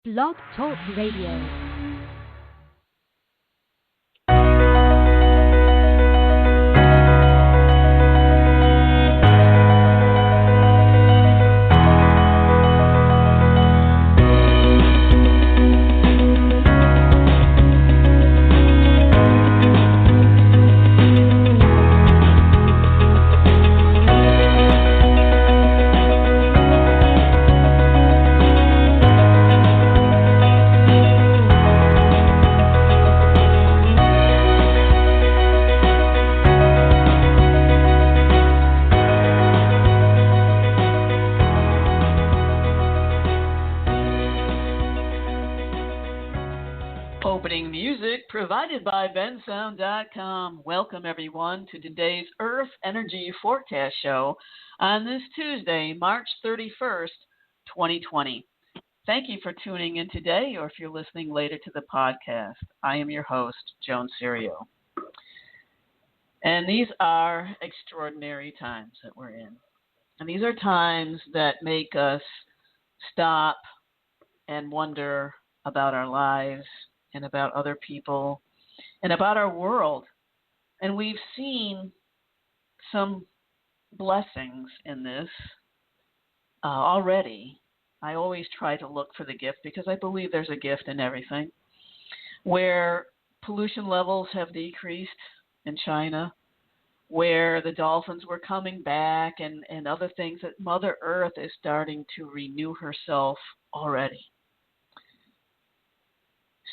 Blog Talk Radio. Opening music provided by bensound.com. Welcome, everyone, to today's Earth Energy Forecast Show on this Tuesday, March 31st, 2020. Thank you for tuning in today, or if you're listening later to the podcast. I am your host, Joan Serio. And these are extraordinary times that we're in. And these are times that make us stop and wonder about our lives, and about other people, and about our world. And we've seen some blessings in this already. I always try to look for the gift because I believe there's a gift in everything. Where pollution levels have decreased in China, where the dolphins were coming back, and other things, that Mother Earth is starting to renew herself already.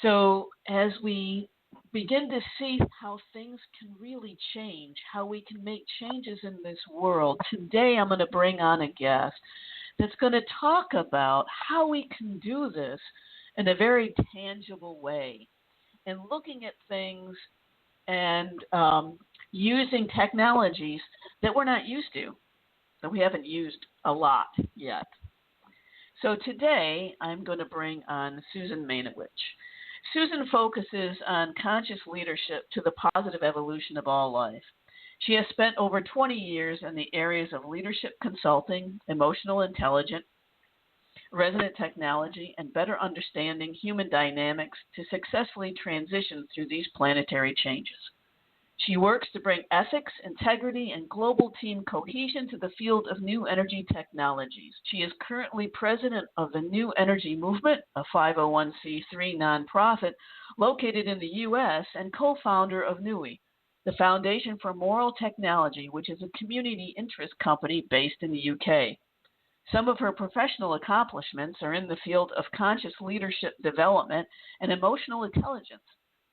So as we begin to see how things can really change, how we can make changes in this world, today I'm going to bring on a guest that's going to talk about how we can do this in a very tangible way, and looking at things and using technologies that we're not used to, that we haven't used a lot yet. So today I'm going to bring on Susan Manewich. Susan focuses on conscious leadership to the positive evolution of all life. She has spent over 20 years in the areas of leadership consulting, emotional intelligence, resonant technology, and better understanding human dynamics to successfully transition through these planetary changes. She works to bring ethics, integrity, and global team cohesion to the field of new energy technologies. She is currently president of the New Energy Movement, a 501c3 nonprofit located in the U.S., and co-founder of NUI, the Foundation for Moral Technology, which is a community interest company based in the U.K. Some of her professional accomplishments are in the field of conscious leadership development and emotional intelligence,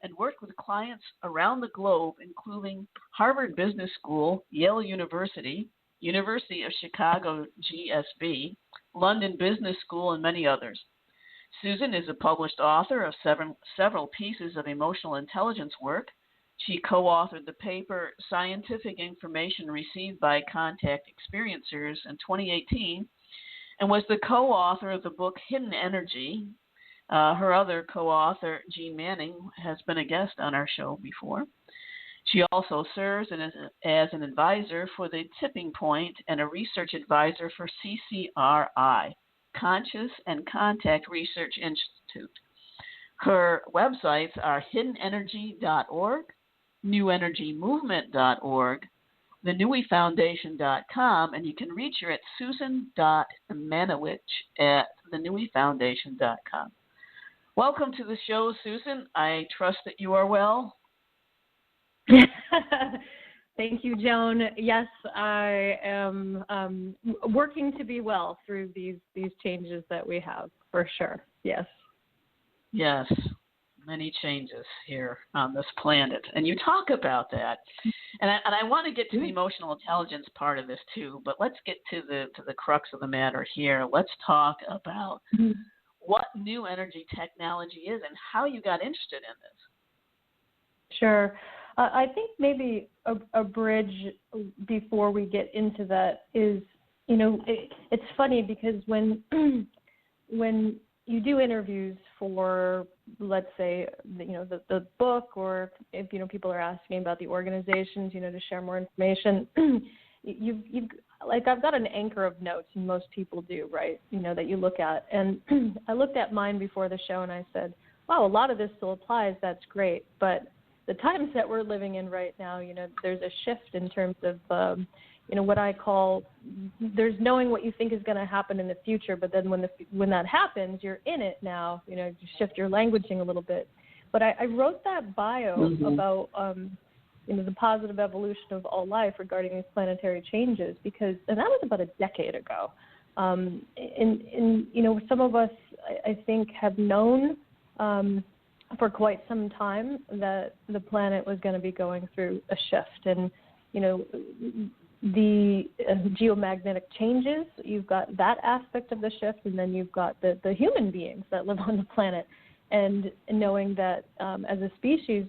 and worked with clients around the globe, including Harvard Business School, Yale University, University of Chicago GSB, London Business School, and many others. Susan is a published author of several pieces of emotional intelligence work. She co-authored the paper Scientific Information Received by Contact Experiencers in 2018, and was the co-author of the book Hidden Energy. Her other co-author, Jean Manning, has been a guest on our show before. She also serves as an advisor for the Tipping Point and a research advisor for CCRI, Conscious and Contact Research Institute. Her websites are hiddenenergy.org, newenergymovement.org, thenewifoundation.com, and you can reach her at susan.manewich at thenewifoundation.com. Welcome to the show, Susan. I trust that you are well. Thank you, Joan. Yes, I am working to be well through these changes that we have, for sure. Yes. Yes, many changes here on this planet, and you talk about that. And I want to get to the emotional intelligence part of this too, but let's get to the crux of the matter here. Let's talk about what new energy technology is and how you got interested in this. Sure. I think maybe a bridge before we get into that is, it's funny because when you do interviews for, let's say, the book, or if, people are asking about the organizations, to share more information, you've like I've got an anchor of notes, and most people do, right? That you look at. And I looked at mine before the show, and I said, wow, a lot of this still applies. That's great. But the times that we're living in right now, there's a shift in terms of, what I call, there's knowing what you think is going to happen in the future, but then when that happens, you're in it now. You shift your languaging a little bit. But I wrote that bio about the positive evolution of all life regarding these planetary changes and that was about a decade ago. And some of us, I think, have known for quite some time that the planet was going to be going through a shift. And, the geomagnetic changes, you've got that aspect of the shift, and then you've got the human beings that live on the planet. And knowing that as a species,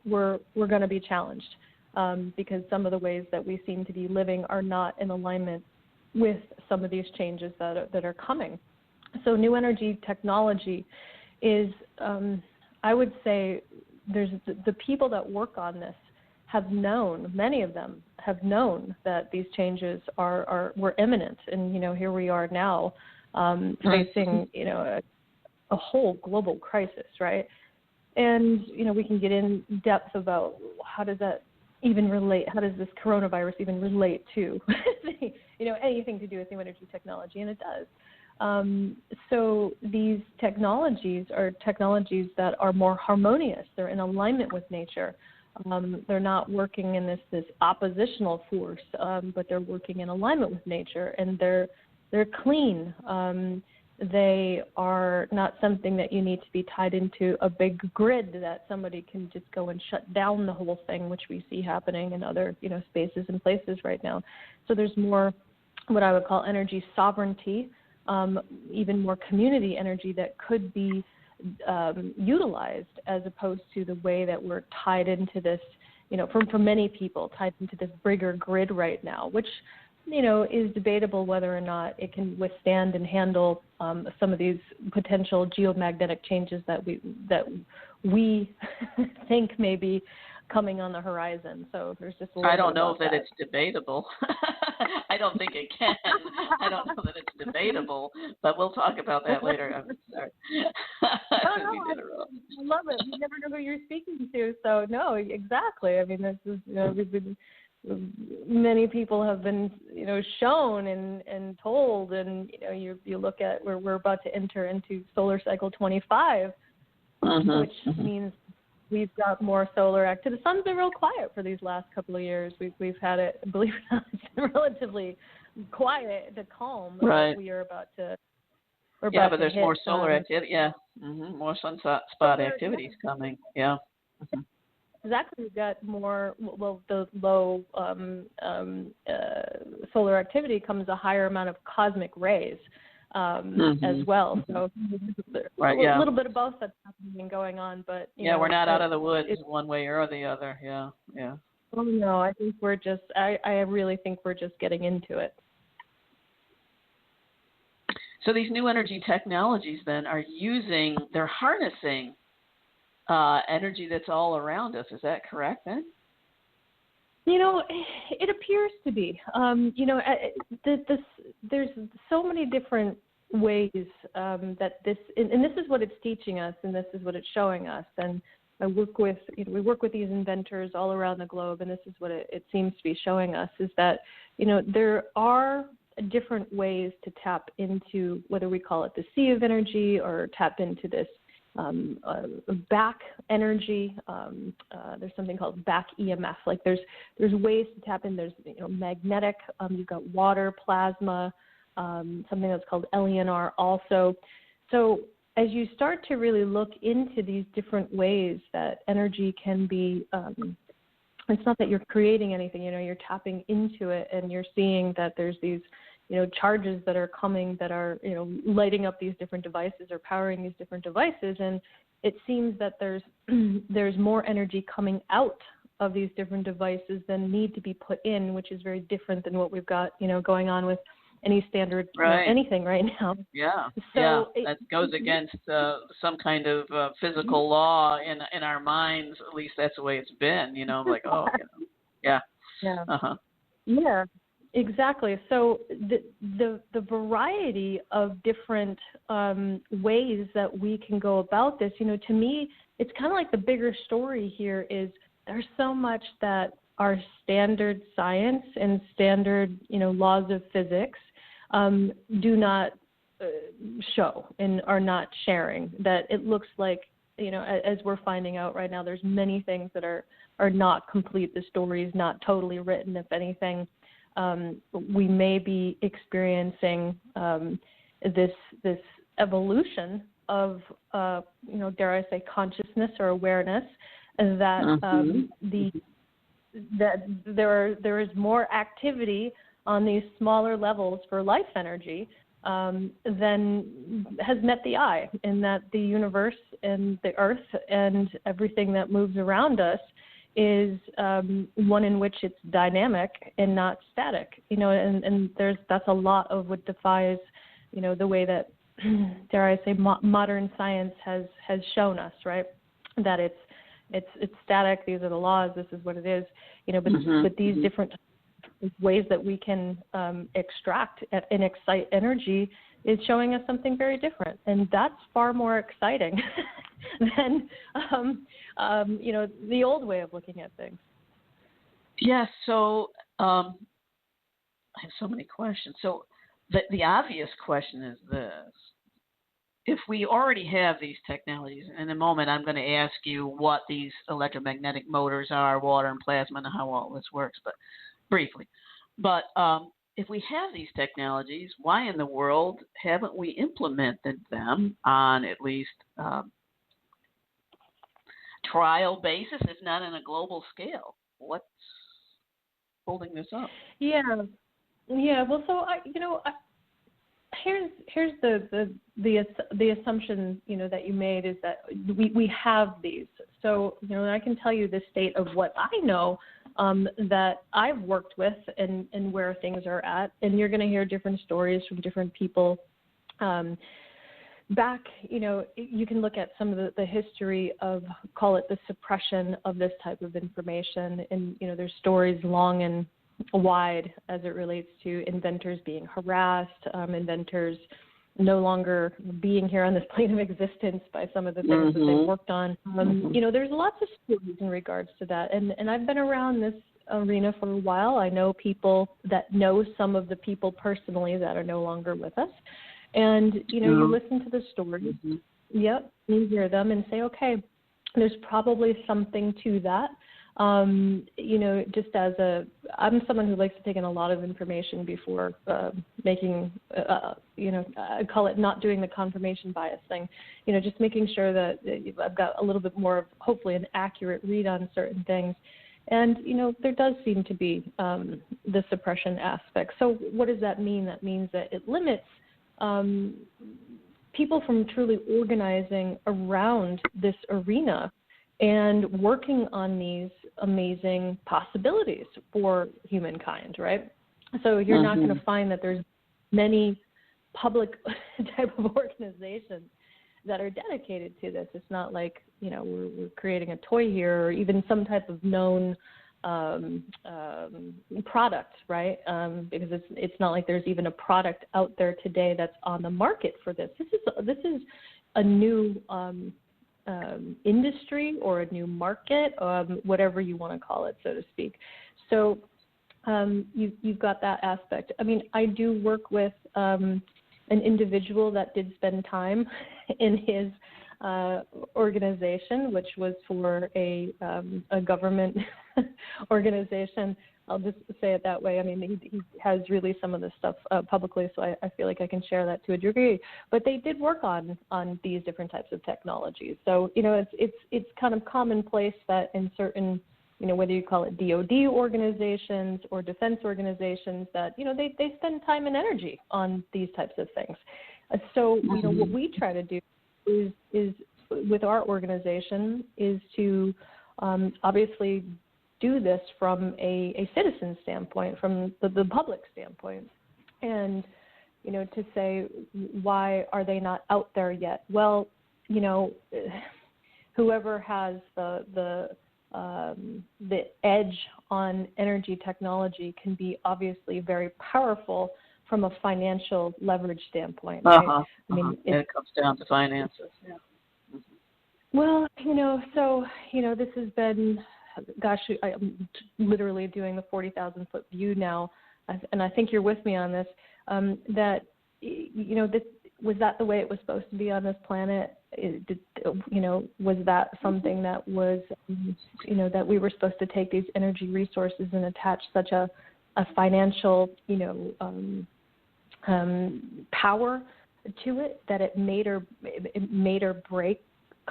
we're going to be challenged because some of the ways that we seem to be living are not in alignment with some of these changes that are coming. So new energy technology is, I would say, there's the people that work on this have known, many of them have known that these changes were imminent, and here we are now facing a whole global crisis, right? And, we can get in depth about how does that even relate, how does this coronavirus even relate to, anything to do with new energy technology, and it does. So these technologies are technologies that are more harmonious. They're in alignment with nature. They're not working in this oppositional force, but they're working in alignment with nature, and they're clean. They are not something that you need to be tied into a big grid that somebody can just go and shut down the whole thing, which we see happening in other, spaces and places right now. So there's more what I would call energy sovereignty, even more community energy that could be utilized, as opposed to the way that we're tied into this, for many people, tied into this bigger grid right now, which is debatable whether or not it can withstand and handle some of these potential geomagnetic changes that we think may be coming on the horizon. So there's just a little I don't bit know about that it's debatable. I don't think it can. I don't know that it's debatable, but we'll talk about that later. I'm sorry. I love it. You never know who you're speaking to. So no, exactly. I mean, this is we've been. Many people have been, shown and told, and you look at where we're about to enter into solar cycle 25, which means we've got more solar activity. The sun's been real quiet for these last couple of years. We've had it, believe it or not, it's been relatively quiet to calm. Right. We are about to. But there's more solar activity. Yeah. More sunspot activities coming. Yeah. Exactly, we've got more. Well, the low solar activity comes a higher amount of cosmic rays as well. So a little bit of both that's happening and going on. But we're not out of the woods one way or the other. Yeah. Oh no, I think we're just. I really think we're just getting into it. So these new energy technologies then they're harnessing energy that's all around us. Is that correct then? It appears to be. There's so many different ways that this, and this is what it's teaching us, and this is what it's showing us. And we work with these inventors all around the globe, and this is what it seems to be showing us, is that, there are different ways to tap into, whether we call it the sea of energy or tap into this back energy. There's something called back EMF. Like there's ways to tap in. There's magnetic. You've got water, plasma, something that's called LENR also. So as you start to really look into these different ways that energy can be, it's not that you're creating anything. You're tapping into it, and you're seeing that there's these charges that are coming that are, lighting up these different devices or powering these different devices. And it seems that there's more energy coming out of these different devices than need to be put in, which is very different than what we've got, going on with any standard anything right now. Yeah. So that goes against some kind of physical law in our minds. At least that's the way it's been, like, Yeah. Yeah. Exactly. So the variety of different ways that we can go about this, to me, it's kind of like the bigger story here is there's so much that our standard science and standard, laws of physics do not show and are not sharing. That it looks like, as we're finding out right now, there's many things that are not complete. The story is not totally written. If anything, we may be experiencing this evolution of, dare I say, consciousness or awareness, that that there is more activity on these smaller levels for life energy than has met the eye, and that the universe and the earth and everything that moves around us is one in which it's dynamic and not static, and that's a lot of what defies, the way that, dare I say, modern science has shown us, right? That it's static. These are the laws. This is what it is, but these different ways that we can extract and excite energy is showing us something very different, and that's far more exciting than the old way of looking at things. Yes. So I have so many questions. So the obvious question is this: if we already have these technologies, in a moment I'm going to ask you what these electromagnetic motors are, water and plasma, and how all this works, but briefly. But if we have these technologies, why in the world haven't we implemented them on at least trial basis, if not on a global scale? What's holding this up? Yeah. Well, so here's the assumption that you made is that we have these. So I can tell you the state of what I know that I've worked with and where things are at, and you're going to hear different stories from different people. Back, you can look at some of the history of, call it the suppression of this type of information, and there's stories long and wide as it relates to inventors being harassed, inventors no longer being here on this plane of existence by some of the things that they've worked on. There's lots of stories in regards to that, and I've been around this arena for a while. I know people that know some of the people personally that are no longer with us, and you listen to the stories. Yep, you hear them and say, okay, there's probably something to that. Just I'm someone who likes to take in a lot of information before making, I call it not doing the confirmation bias thing, just making sure that I've got a little bit more of hopefully an accurate read on certain things. And, there does seem to be the suppression aspect. So what does that mean? That means that it limits people from truly organizing around this arena and working on these amazing possibilities for humankind, right? So you're not going to find that there's many public type of organizations that are dedicated to this. It's not like, we're creating a toy here or even some type of known product, right? Because it's not like there's even a product out there today that's on the market for this. This is a new industry or a new market, whatever you want to call it, so to speak. So you've got that aspect. I mean, I do work with an individual that did spend time in his organization, which was for a government organization. I'll just say it that way. I mean, he has really some of this stuff publicly, so I feel like I can share that to a degree. But they did work on these different types of technologies. So, it's kind of commonplace that in certain, whether you call it DoD organizations or defense organizations, that, they spend time and energy on these types of things. So, what we try to do is with our organization is to obviously do this from a citizen standpoint, from the public standpoint, and to say, why are they not out there yet? Well, whoever has the the edge on energy technology can be obviously very powerful from a financial leverage standpoint, right? I mean, it comes down to finances. Yeah. Well, this has been, gosh, I'm literally doing the 40,000-foot view now, and I think you're with me on this, that, was that the way it was supposed to be on this planet? Was that something that was, that we were supposed to take these energy resources and attach such a financial, power to it that it made or break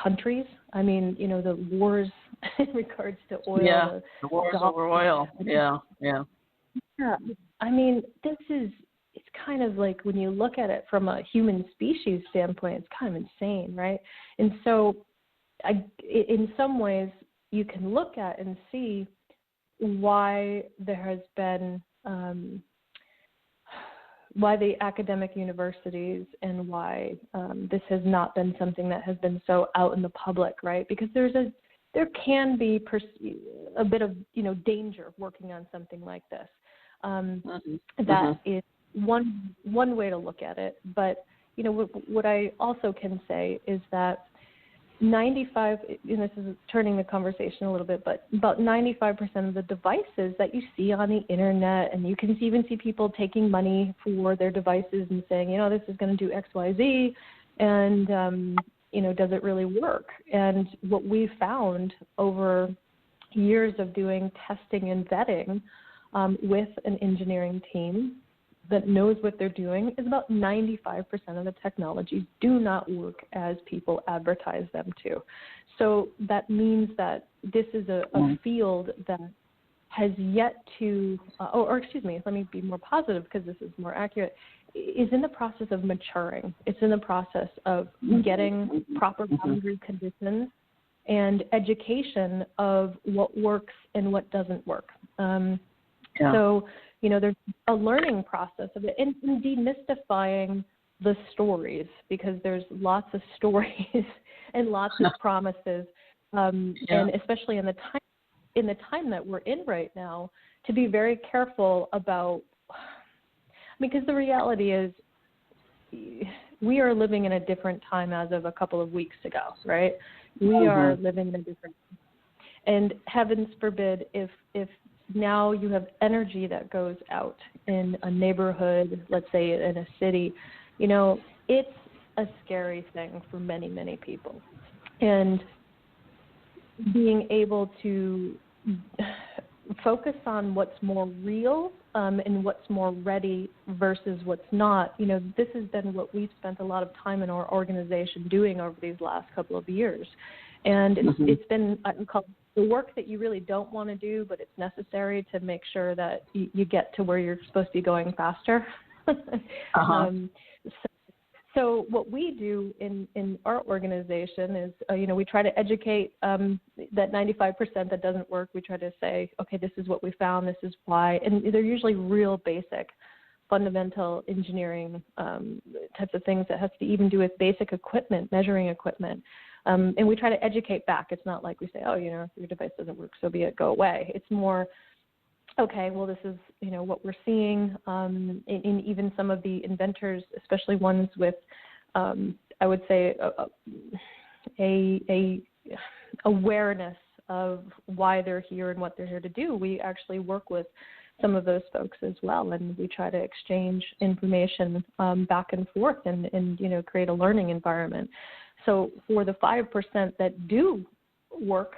countries? I mean, the wars in regards to oil. Yeah, the wars over oil. Yeah. Yeah. I mean, it's kind of like when you look at it from a human species standpoint, it's kind of insane, right? And so in some ways, you can look at and see why there has been, why the academic universities and why this has not been something that has been so out in the public, right? Because there can be a bit of, danger working on something like this. That is one way to look at it. But, what I also can say is that 95, and this is turning the conversation a little bit, but about 95% of the devices that you see on the internet, and you can even see people taking money for their devices and saying, this is going to do X, Y, Z, and, does it really work? And what we found over years of doing testing and vetting with an engineering team that knows what they're doing is about 95% of the technologies do not work as people advertise them to. So that means that this is a field that has yet to, or excuse me, let me be more positive because this is more accurate, is in the process of maturing. It's in the process of getting proper boundary conditions and education of what works and what doesn't work. So, there's a learning process of it and demystifying the stories, because there's lots of stories and lots of promises, and especially in the time that we're in right now, to be very careful about, because the reality is we are living in a different time as of a couple of weeks ago, right? We are living in a different, and heavens forbid if now you have energy that goes out in a neighborhood, let's say in a city, it's a scary thing for many, many people. And being able to focus on what's more real and what's more ready versus what's not, this has been what we've spent a lot of time in our organization doing over these last couple of years. And it's been called the work that you really don't want to do, but it's necessary to make sure that you get to where you're supposed to be going faster. So what we do in our organization is, we try to educate that 95% that doesn't work. We try to say, okay, this is what we found, this is why. And they're usually real basic, fundamental engineering types of things that has to even do with basic equipment, measuring equipment. And we try to educate back. It's not like we say, if your device doesn't work, so be it, go away. It's more, okay, well, this is, what we're seeing in even some of the inventors, especially ones with, I would say, a awareness of why they're here and what they're here to do. We actually work with some of those folks as well, and we try to exchange information back and forth and create a learning environment. So for the 5% that do work,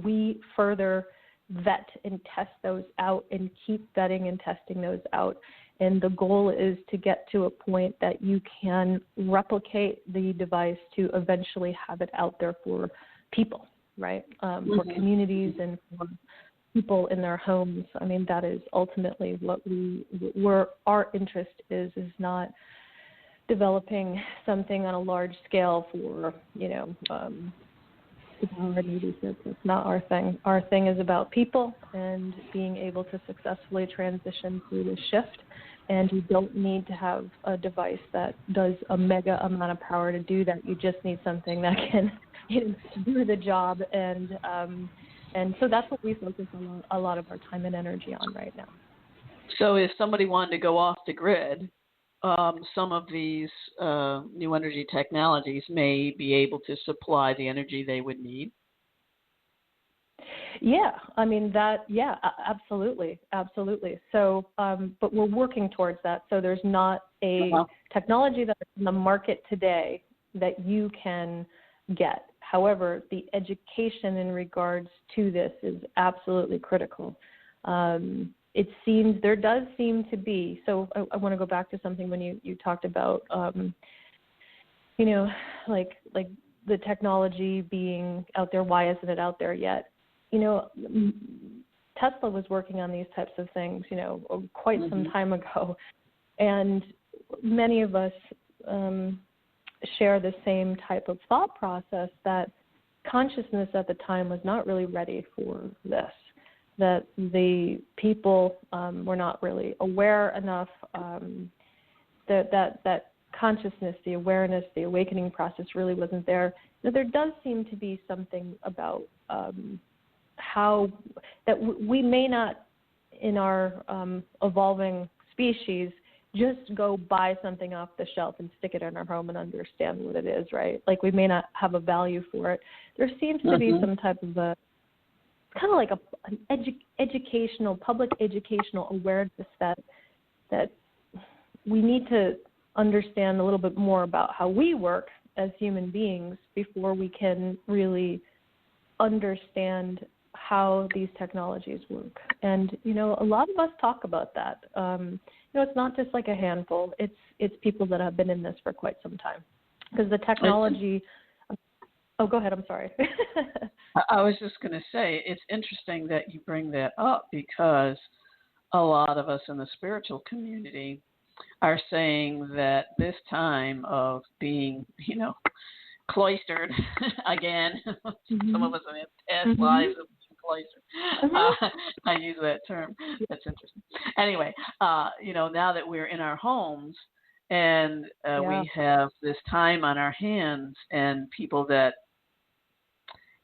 we further vet and test those out and keep vetting and testing those out. And the goal is to get to a point that you can replicate the device to eventually have it out there for people, right? For communities and for people in their homes. I mean, that is ultimately where our interest is not developing something on a large scale for, that's not our thing. Our thing is about people and being able to successfully transition through the shift. And you don't need to have a device that does a mega amount of power to do that. You just need something that can do the job and And so that's what we focus a lot of our time and energy on right now. So if somebody wanted to go off the grid, some of these new energy technologies may be able to supply the energy they would need. Yeah, I mean absolutely. So, but we're working towards that. So there's not a technology that's in the market today that you can get. However, the education in regards to this is absolutely critical. There does seem to be, so I want to go back to something when you talked about, like the technology being out there, why isn't it out there yet? Tesla was working on these types of things, quite some time ago. And many of us share the same type of thought process that consciousness at the time was not really ready for this, that the people were not really aware enough, that consciousness, the awareness, the awakening process really wasn't there. Now, there does seem to be something about how that we may not, in our evolving species, just go buy something off the shelf and stick it in our home and understand what it is, right? Like we may not have a value for it. There seems to be some type of kind of like an educational, public educational awareness that we need to understand a little bit more about how we work as human beings before we can really understand how these technologies work. And, a lot of us talk about that. It's not just like a handful. It's people that have been in this for quite some time. Because the technology – oh, go ahead. I'm sorry. I was just going to say, it's interesting that you bring that up because a lot of us in the spiritual community are saying that this time of being, cloistered again, some of us in past lives have been cloistered. I use that term. That's interesting. Anyway, now that we're in our homes and we have this time on our hands, and people that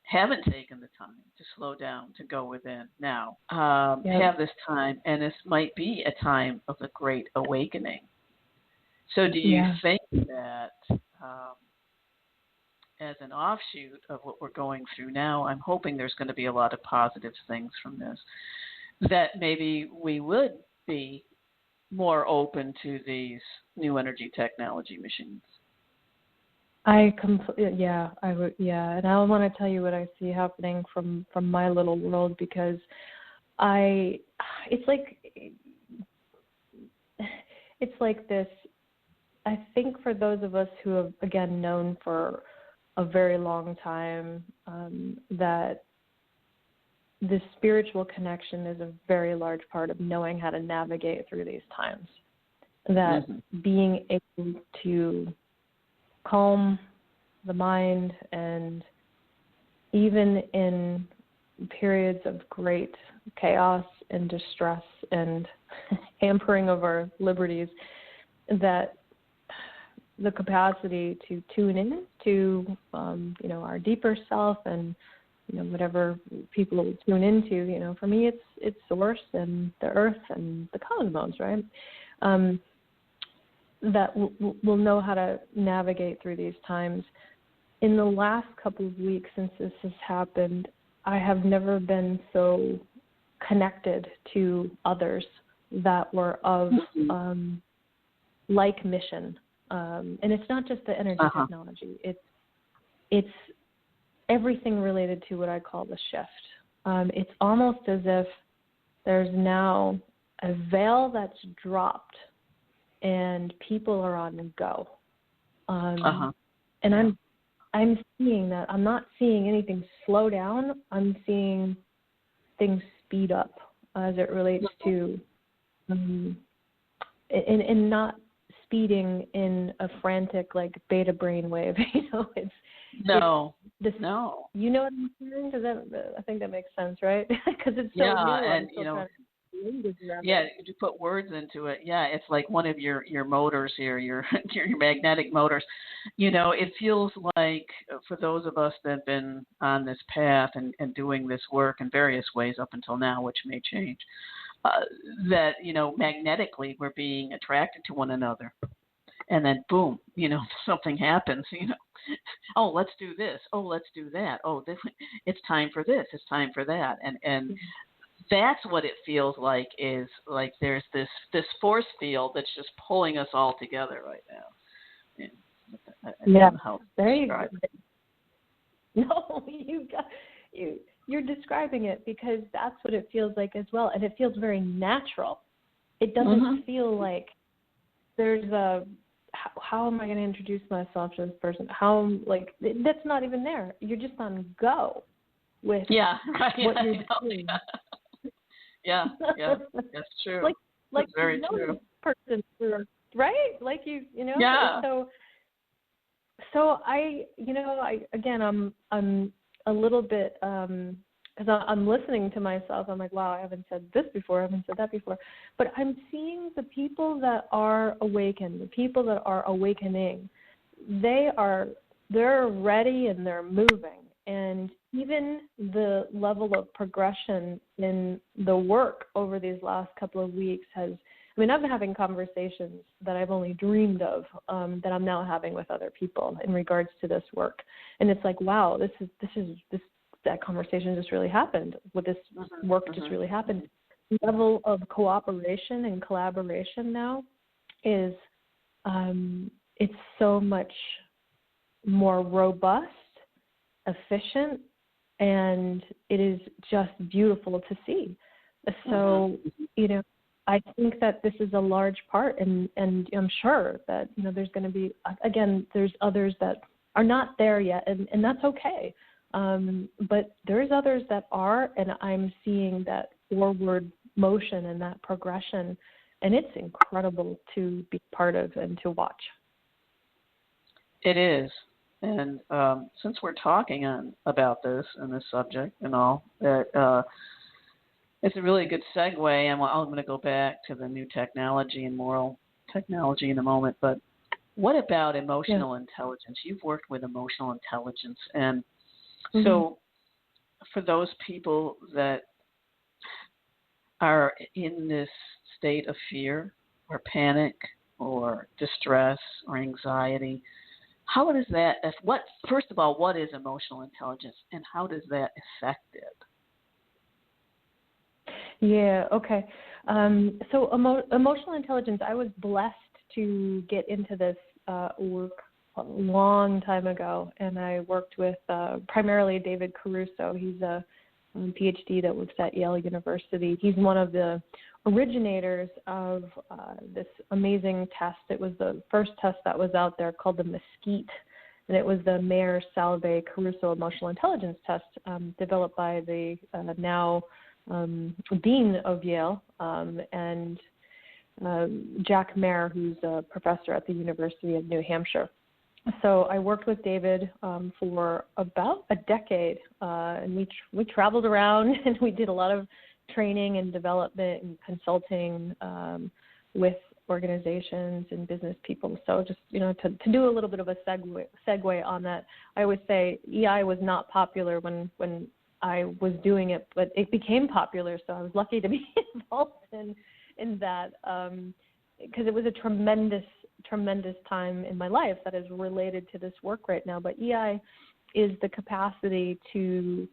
haven't taken the time to slow down, to go within now, have this time, and this might be a time of a great awakening. So do you think that as an offshoot of what we're going through now, I'm hoping there's going to be a lot of positive things from this, that maybe we would be more open to these new energy technology machines? I would, and I want to tell you what I see happening from my little world, because it's like this. I think for those of us who have, again, known for a very long time that the spiritual connection is a very large part of knowing how to navigate through these times, that being able to calm the mind, and even in periods of great chaos and distress and hampering of our liberties, that the capacity to tune in to our deeper self, and whatever people will tune into, for me it's source and the earth and the cosmos, right? That we'll know how to navigate through these times. In the last couple of weeks since this has happened, I have never been so connected to others that were of like mission. And it's not just the energy technology. It's everything related to what I call the shift. It's almost as if there's now a veil that's dropped and people are on the go. And I'm seeing that. I'm not seeing anything slow down. I'm seeing things speed up as it relates to, and not speeding in a frantic, like, beta brain wave. No. You know what I'm saying? I think that makes sense, right? Because it's so new. And language around Yeah, it. you put words into it. Yeah, it's like one of your motors here, your your magnetic motors. It feels like for those of us that have been on this path and doing this work in various ways up until now, which may change, uh, that magnetically we're being attracted to one another, and then boom, something happens. Oh, let's do this. Oh, let's do that. Oh, it's time for this. It's time for that, and that's what it feels like, is like there's this force field that's just pulling us all together right now. I don't know how to There you describe go. it. No, you're describing it, because that's what it feels like as well, and it feels very natural. It doesn't feel like there's a how am I going to introduce myself to this person? That's not even there. You're just on go with what you're doing. Yeah, that's true. like that's very you know true. this person, right? Like you know. Yeah. So I'm a little bit because I'm listening to myself. I'm like, wow, I haven't said this before. I haven't said that before. But I'm seeing the people that are awakened, the people that are awakening. They're ready and they're moving. And even the level of progression in the work over these last couple of weeks I've been having conversations that I've only dreamed of, that I'm now having with other people in regards to this work. And it's like, wow, that conversation just really happened. With this work just really happened. The level of cooperation and collaboration now is, it's so much more robust, efficient, and it is just beautiful to see. So, I think that this is a large part, and I'm sure that, there's going to be, again, there's others that are not there yet, and that's okay. But there's others that are, and I'm seeing that forward motion and that progression, and it's incredible to be part of and to watch. It is. And since we're talking about this and this subject and all, it's a really good segue, and I'm going to go back to the new technology and moral technology in a moment. But what about emotional intelligence? You've worked with emotional intelligence, and so for those people that are in this state of fear or panic or distress or anxiety, how does that, first of all, what is emotional intelligence, and how does that affect it? Yeah, okay. So emotional intelligence, I was blessed to get into this work a long time ago, and I worked with primarily David Caruso. He's a PhD that works at Yale University. He's one of the originators of this amazing test. It was the first test that was out there called the Mesquite, and it was the Mayer Salve Caruso Emotional Intelligence Test, developed by the now Dean of Yale, and Jack Mayer, who's a professor at the University of New Hampshire. So I worked with David for about a decade, and we traveled around and we did a lot of training and development and consulting with organizations and business people. So just, to do a little bit of a segue on that, I always say EI was not popular when I was doing it, but it became popular. So I was lucky to be involved in that, because it was a tremendous time in my life that is related to this work right now. But EI is the capacity to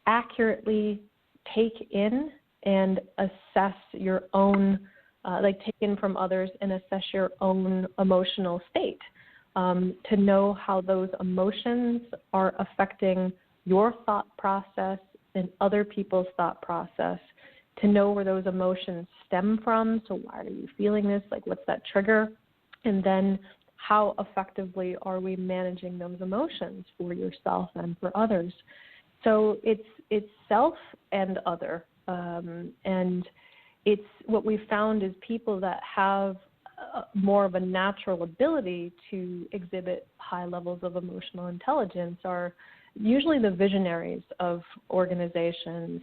accurately take in and assess your own, take in from others and assess your own emotional state, to know how those emotions are affecting your thought process and other people's thought process, to know where those emotions stem from. So why are you feeling this? Like, what's that trigger? And then how effectively are we managing those emotions for yourself and for others? So it's self and other. And it's what we found is people that have more of a natural ability to exhibit high levels of emotional intelligence are usually the visionaries of organizations,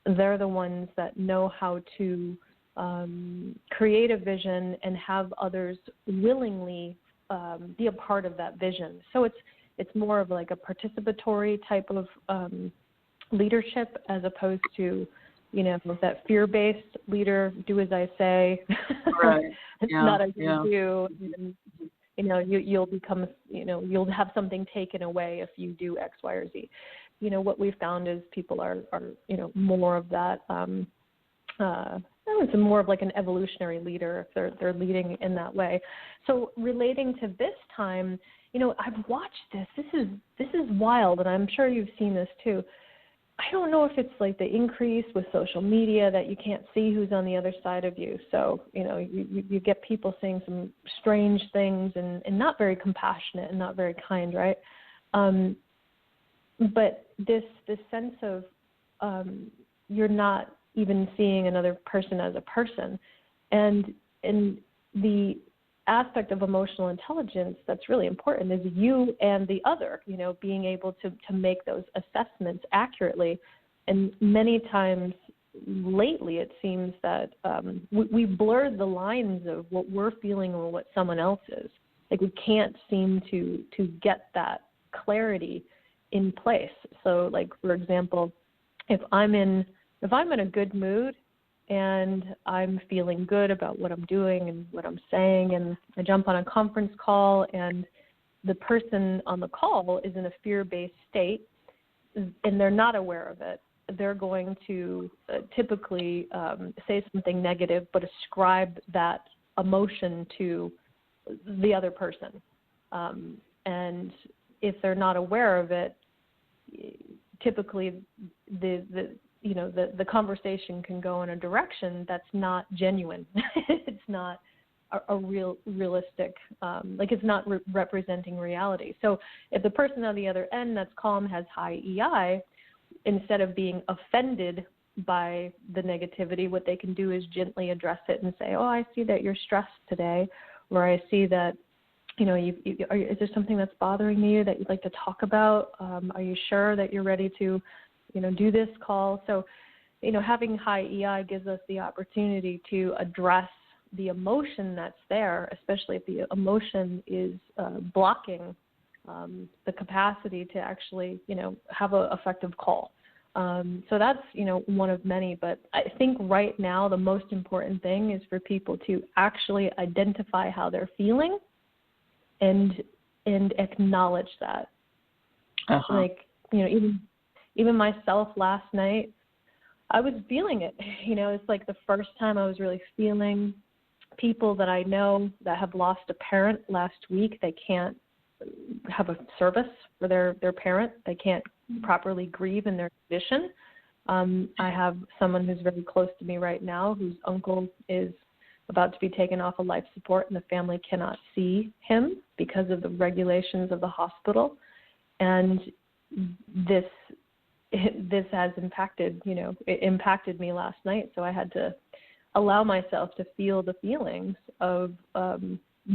they're the ones that know how to create a vision and have others willingly be a part of that vision. So it's more of like a participatory type of leadership as opposed to, that fear-based leader, do as I say, right. Yeah. not as yeah. you do. And, you'll become, you'll have something taken away if you do X, Y, or Z. What we've found is people are more of that. It's more of like an evolutionary leader if they're leading in that way. So relating to this time, I've watched this. This is wild, and I'm sure you've seen this too. I don't know if it's like the increase with social media that you can't see who's on the other side of you. So, you get people saying some strange things and not very compassionate and not very kind, right? But this sense of you're not even seeing another person as a person. And the aspect of emotional intelligence that's really important is you and the other, being able to make those assessments accurately. And many times lately it seems that we blurred the lines of what we're feeling or what someone else is. Like we can't seem to get that clarity in place. So like, for example, if I'm in a good mood and I'm feeling good about what I'm doing and what I'm saying, and I jump on a conference call and the person on the call is in a fear-based state and they're not aware of it, they're going to typically say something negative but ascribe that emotion to the other person. And if they're not aware of it, typically the conversation can go in a direction that's not genuine. It's not a realistic, like it's not representing reality. So if the person on the other end that's calm has high EI, instead of being offended by the negativity, what they can do is gently address it and say, oh, I see that you're stressed today, or I see that, is there something that's bothering you that you'd like to talk about? Are you sure that you're ready to do this call? So, having high EI gives us the opportunity to address the emotion that's there, especially if the emotion is blocking the capacity to actually, have an effective call. So that's, one of many. But I think right now the most important thing is for people to actually identify how they're feeling and acknowledge that. Uh-huh. Like, even myself last night, I was feeling it. It's like the first time I was really feeling people that I know that have lost a parent last week. They can't have a service for their parent. They can't properly grieve in their condition. I have someone who's very close to me right now whose uncle is about to be taken off of life support, and the family cannot see him because of the regulations of the hospital. And this has impacted, it impacted me last night. So I had to allow myself to feel the feelings of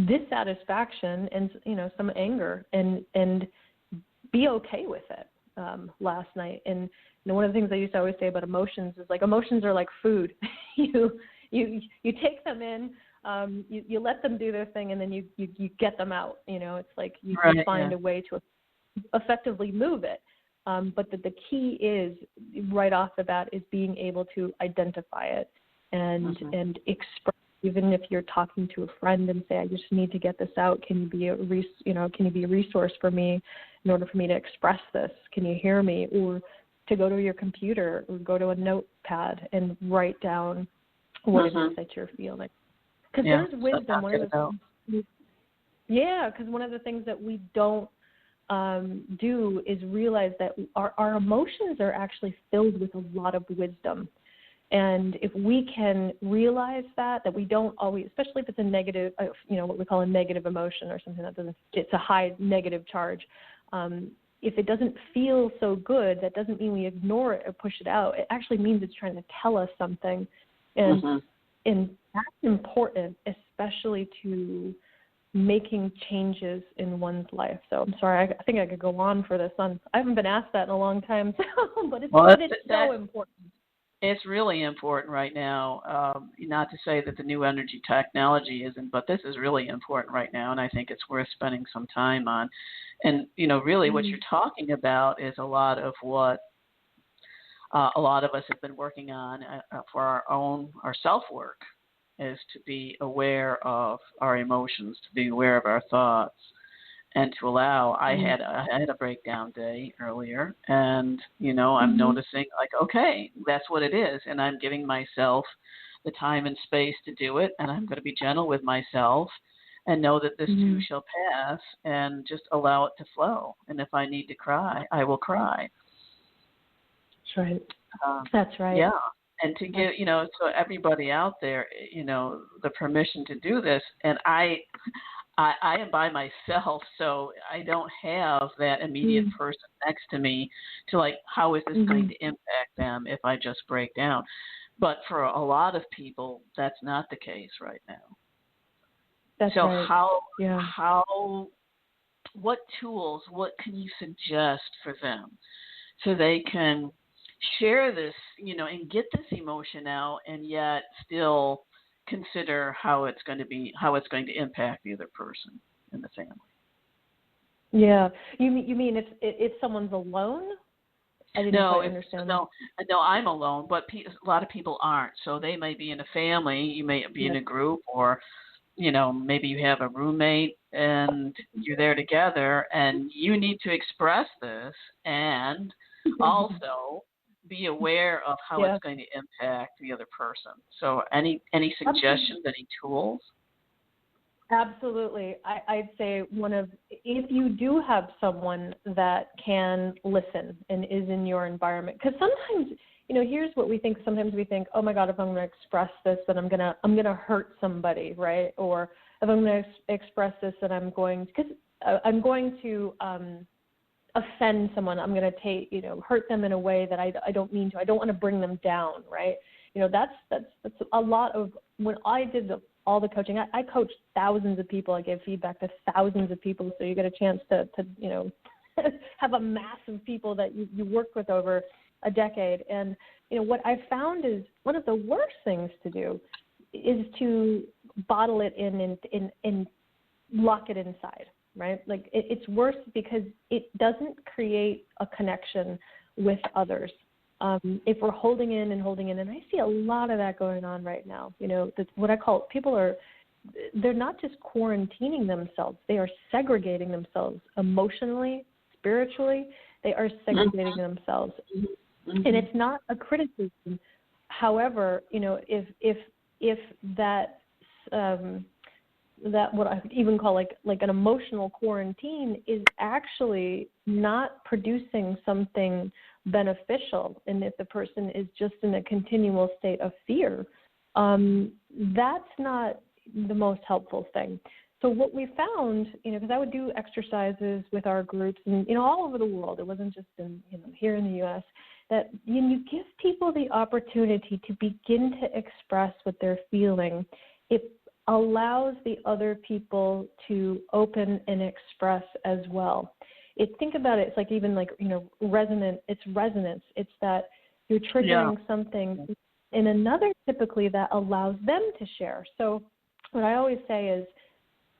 dissatisfaction and, some anger and be okay with it last night. And one of the things I used to always say about emotions is like emotions are like food. You take them in, you let them do their thing, and then you get them out. It's like you find a way to effectively move it. But the key is right off the bat is being able to identify it and express. Even if you're talking to a friend and say, I just need to get this out. Can you be a resource for me in order for me to express this? Can you hear me? Or to go to your computer or go to a notepad and write down what it is that you're feeling. Because there's wisdom. Because one of the things that we don't do is realize that our emotions are actually filled with a lot of wisdom. And if we can realize that we don't always, especially if it's a negative, what we call a negative emotion or something it's a high negative charge. If it doesn't feel so good, that doesn't mean we ignore it or push it out. It actually means it's trying to tell us something. And that's important, especially to making changes in one's life. So I'm sorry, I think I could go on for this. I haven't been asked that in a long time, but it's so important. It's really important right now. Not to say that the new energy technology isn't, but this is really important right now, and I think it's worth spending some time on. And really, what you're talking about is a lot of what a lot of us have been working on for our self work, is to be aware of our emotions, to be aware of our thoughts, and to allow. I had a breakdown day earlier, and I'm noticing, like, okay, that's what it is, and I'm giving myself the time and space to do it, and I'm going to be gentle with myself and know that this too shall pass, and just allow it to flow. And if I need to cry, I will cry. That's right. That's right. Yeah. And to give, so everybody out there, the permission to do this. And I am by myself, so I don't have that immediate person next to me to, like, how is this going to impact them if I just break down? But for a lot of people, that's not the case right now. That's so right. What tools, what can you suggest for them so they can share this, and get this emotion out, and yet still consider how it's going to impact the other person in the family? Yeah, you mean if someone's alone? I didn't quite understand. No, I'm alone, but a lot of people aren't. So they may be in a family, you may be in a group, or maybe you have a roommate and you're there together, and you need to express this and also be aware of how it's going to impact the other person. So any suggestions, any tools? Absolutely. I'd say if you do have someone that can listen and is in your environment, because sometimes, here's what we think. Sometimes we think, oh my God, if I'm going to express this, then I'm going to hurt somebody, right? Or if I'm going to express this, then I'm going to offend someone. I'm going to hurt them in a way that I don't mean to. I don't want to bring them down, right? That's a lot of, when I did all the coaching, I coached thousands of people. I gave feedback to thousands of people, so you get a chance to have a mass of people that you worked with over a decade. And what I found is one of the worst things to do is to bottle it in and lock it inside, right? Like it's worse because it doesn't create a connection with others. If we're holding in, and I see a lot of that going on right now. That's what I call they're not just quarantining themselves, they are segregating themselves emotionally, spiritually. They are segregating themselves. And it's not a criticism. However, if that what I would even call like an emotional quarantine is actually not producing something beneficial, and if the person is just in a continual state of fear, that's not the most helpful thing. So what we found, because I would do exercises with our groups, and all over the world, it wasn't just in here in the U.S., that when you give people the opportunity to begin to express what they're feeling, it allows the other people to open and express as well. Think about it, it's like even resonance. It's that you're triggering something in another typically that allows them to share. So what I always say is,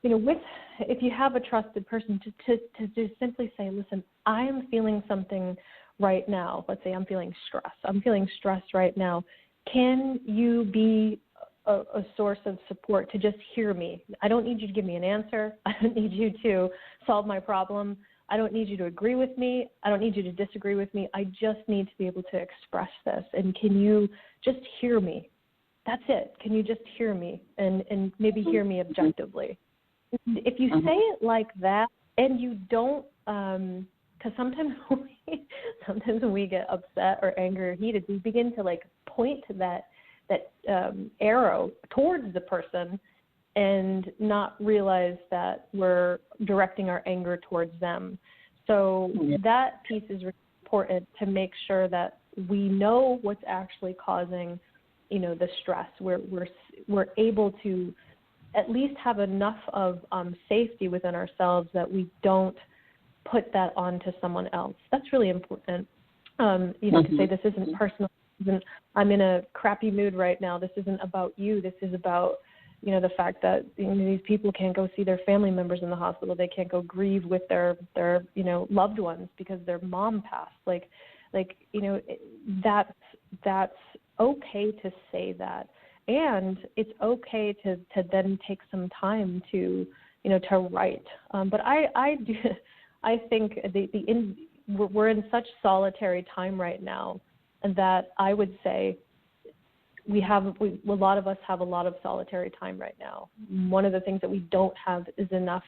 if you have a trusted person, to just simply say, listen, I am feeling something right now. Let's say I'm feeling stress. I'm feeling stressed right now. Can you be a source of support to just hear me? I don't need you to give me an answer. I don't need you to solve my problem. I don't need you to agree with me. I don't need you to disagree with me. I just need to be able to express this. And can you just hear me? That's it. Can you just hear me and maybe hear me objectively? If you say it like that, and you don't, because sometimes when we get upset or angry or heated, we begin to point to that arrow towards the person and not realize that we're directing our anger towards them. So that piece is important, to make sure that we know what's actually causing, the stress. We're able to at least have enough of safety within ourselves that we don't put that onto someone else. That's really important. To say this isn't personal. I'm in a crappy mood right now. This isn't about you. This is about, the fact that these people can't go see their family members in the hospital. They can't go grieve with their loved ones because their mom passed. That's okay to say that, and it's okay to then take some time to write. But I think we're in such solitary time right now that I would say a lot of us have a lot of solitary time right now. One of the things that we don't have is enough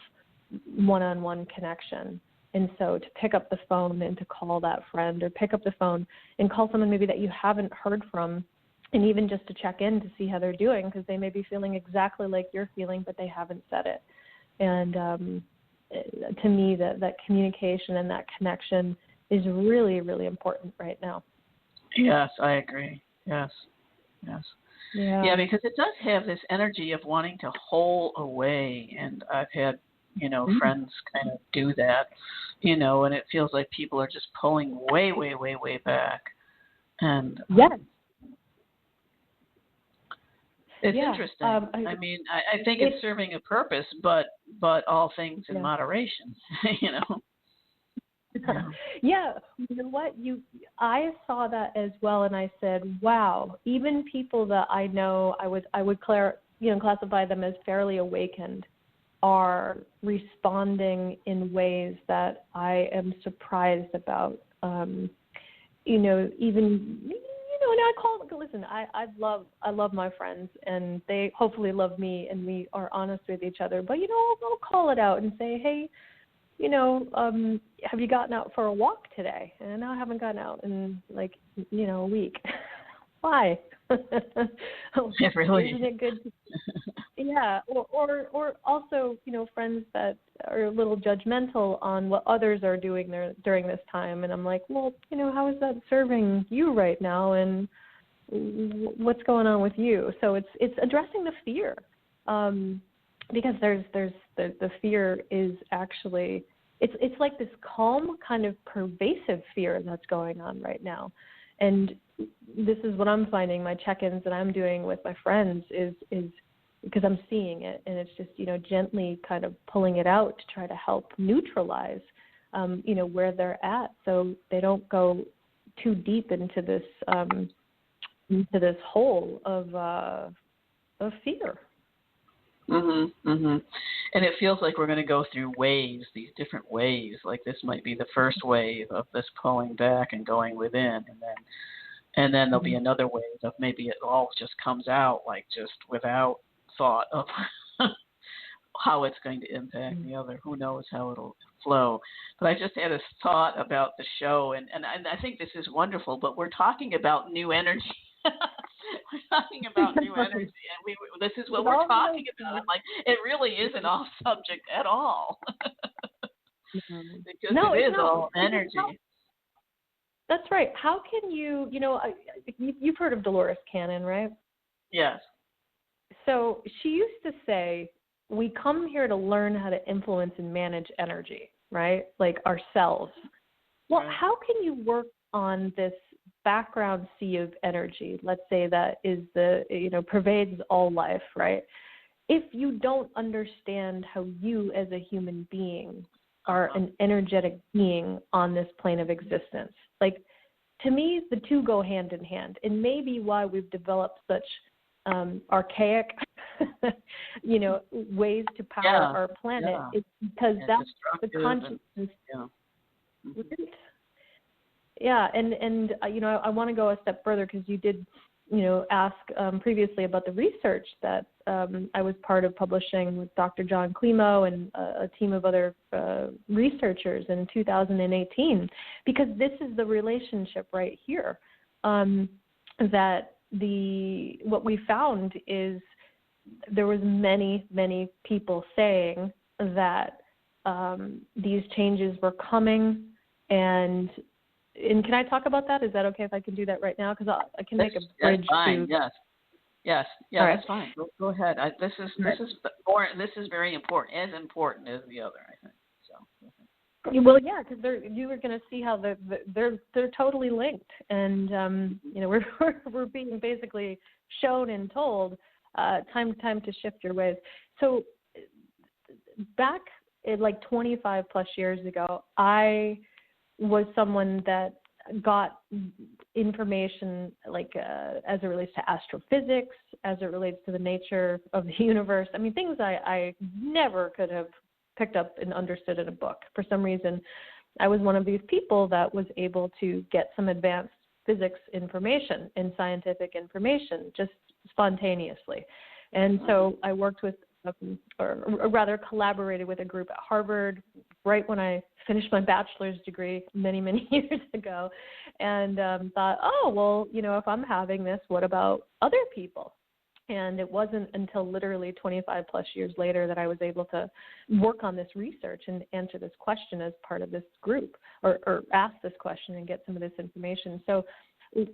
one-on-one connection. And so to pick up the phone and to call that friend, or pick up the phone and call someone maybe that you haven't heard from, and even just to check in to see how they're doing, because they may be feeling exactly like you're feeling, but they haven't said it. And to me, that communication and that connection is really, really important right now. Yes, I agree. Yes. Yeah, because it does have this energy of wanting to hole away, and I've had friends kind of do that, and it feels like people are just pulling way, way, way, way back. And yes. It's interesting. I think it's serving a purpose, but all things in moderation, Yeah, you know what? I saw that as well, and I said, "Wow!" Even people that I know, I would classify them as fairly awakened, are responding in ways that I am surprised about. I love my friends, and they hopefully love me, and we are honest with each other. But I'll call it out and say, "Hey, have you gotten out for a walk today?" And I haven't gotten out in a week. Why? Really? Isn't it good? Yeah. Or also, friends that are a little judgmental on what others are doing during this time. And I'm like, well, how is that serving you right now? And what's going on with you? So it's addressing the fear. Because there's the fear is actually it's like this calm kind of pervasive fear that's going on right now, and this is what I'm finding. My check-ins that I'm doing with my friends is because I'm seeing it, and it's just gently kind of pulling it out to try to help neutralize where they're at, so they don't go too deep into this hole of fear. And it feels like we're going to go through waves, these different waves. Like this might be the first wave of this pulling back and going within, and then there'll be another wave of maybe it all just comes out, like just without thought of how it's going to impact the other. Who knows how it'll flow? But I just had a thought about the show, and I think this is wonderful. But we're talking about new energy. We're talking about new energy, and this is what we're talking about. I'm like, it really isn't off subject at all. Because it is all energy. That's right. How can you've heard of Dolores Cannon, right? Yes. So she used to say, we come here to learn how to influence and manage energy, right? Like ourselves. Well, right. How can you work on this background sea of energy, let's say that is pervades all life, right? If you don't understand how you as a human being are an energetic being on this plane of existence. Like, to me, the two go hand in hand. And maybe why we've developed such archaic, ways to power our planet is because that's the consciousness. And I want to go a step further because you did, ask previously about the research that I was part of publishing with Dr. John Climo and a team of other researchers in 2018, because this is the relationship right here, that what we found is there was many, many people saying that these changes were coming, and can I talk about that? Is that okay if I can do that right now? Because I can make a bridge. That's fine. Yes. Yeah, right. That's fine. Go ahead. This is very important, as important as the other, I think. So. Well, yeah, because you were going to see how they're totally linked, and we're being basically shown and told time to shift your ways. So back like 25 plus years ago, I was someone that got information like as it relates to astrophysics, as it relates to the nature of the universe. I mean, things I never could have picked up and understood in a book. For some reason, I was one of these people that was able to get some advanced physics information and scientific information just spontaneously. And so I worked with, or rather collaborated with a group at Harvard right when I finished my bachelor's degree many, many years ago, and thought, oh, well, if I'm having this, what about other people? And it wasn't until literally 25 plus years later that I was able to work on this research and answer this question as part of this group, or ask this question and get some of this information. So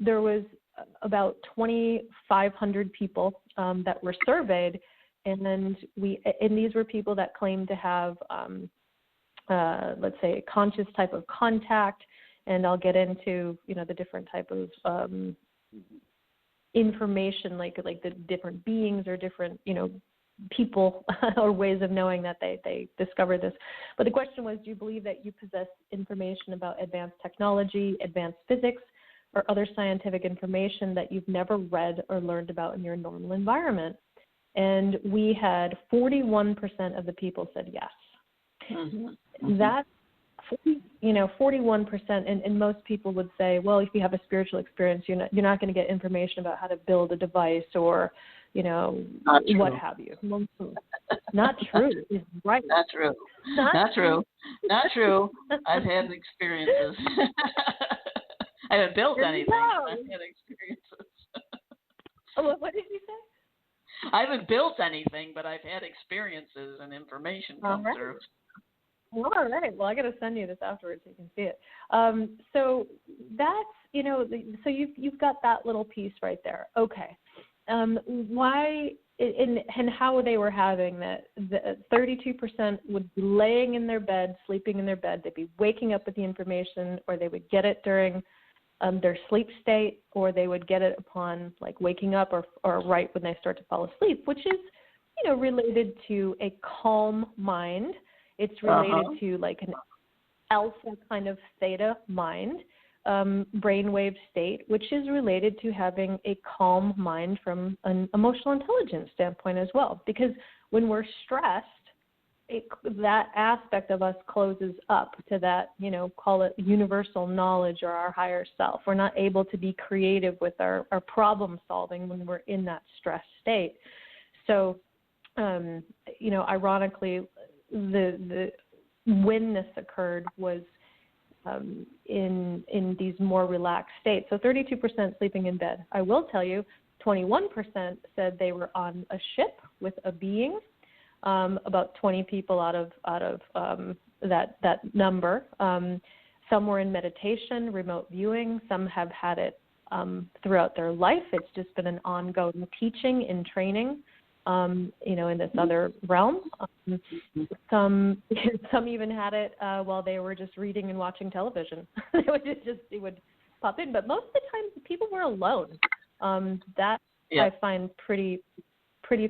there was about 2,500 people that were surveyed, and these were people that claimed to have, let's say, a conscious type of contact, and I'll get into, the different type of information, like the different beings or different, people or ways of knowing that they discovered this. But the question was, do you believe that you possess information about advanced technology, advanced physics, or other scientific information that you've never read or learned about in your normal environment? And we had 41% of the people said yes. Mm-hmm. That 41%, and most people would say, well, if you have a spiritual experience, you're not going to get information about how to build a device or, what have you. Not true. Is right. Not true. Not true. Not true. I've had experiences. I haven't built anything. I've had experiences. What did you say? I haven't built anything, but I've had experiences and information come through. All right. Well, I got to send you this afterwards so you can see it. So that's, so you've got that little piece right there. Okay. Why and how they were having that? 32% would be laying in their bed, sleeping in their bed. They'd be waking up with the information, or they would get it during their sleep state, or they would get it upon like waking up or right when they start to fall asleep, which is, related to a calm mind. It's related to like an alpha kind of theta mind, brainwave state, which is related to having a calm mind from an emotional intelligence standpoint as well. Because when we're stressed, that aspect of us closes up to that, call it universal knowledge or our higher self. We're not able to be creative with our problem solving when we're in that stress state. So, ironically, the when this occurred was in these more relaxed states. So 32% sleeping in bed. I will tell you, 21% said they were on a ship with a being. About 20 people out of that number. Some were in meditation, remote viewing. Some have had it throughout their life. It's just been an ongoing teaching and training, in this other realm. Some even had it while they were just reading and watching television. It would pop in. But most of the time, people were alone. I find pretty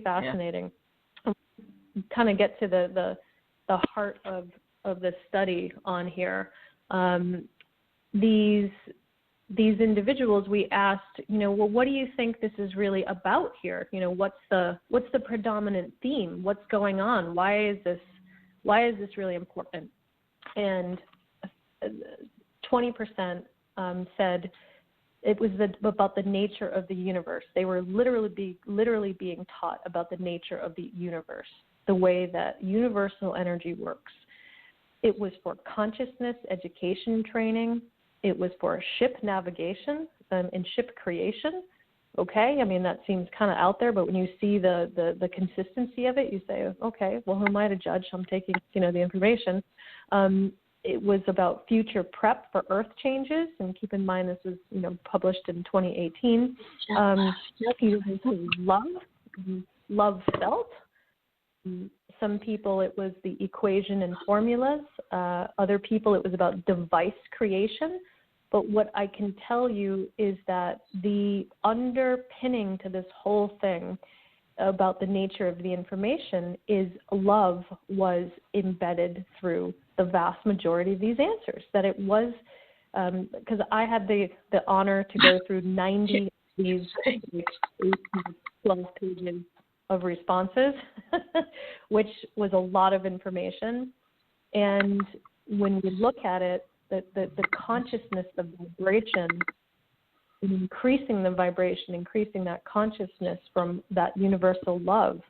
fascinating. Yeah. Kind of get to the heart of the study on here. These individuals, we asked, well, what do you think this is really about here? What's the predominant theme? What's going on? Why is this really important? And 20% said it was about the nature of the universe. They were literally being taught about the nature of the universe, the way that universal energy works. It was for consciousness education training. It was for ship navigation and ship creation. Okay, I mean, that seems kind of out there, but when you see the consistency of it, you say, okay, well, who am I to judge? I'm taking, the information. It was about future prep for Earth changes, and keep in mind this was, published in 2018. Love felt, some people it was the equation and formulas. Other people it was about device creation. But what I can tell you is that the underpinning to this whole thing about the nature of the information is love was embedded through the vast majority of these answers. That it was, because I had the honor to go through 90 of these 12 pages of responses, which was a lot of information. And when you look at it, the consciousness of vibration, increasing the vibration, increasing that consciousness from that universal love,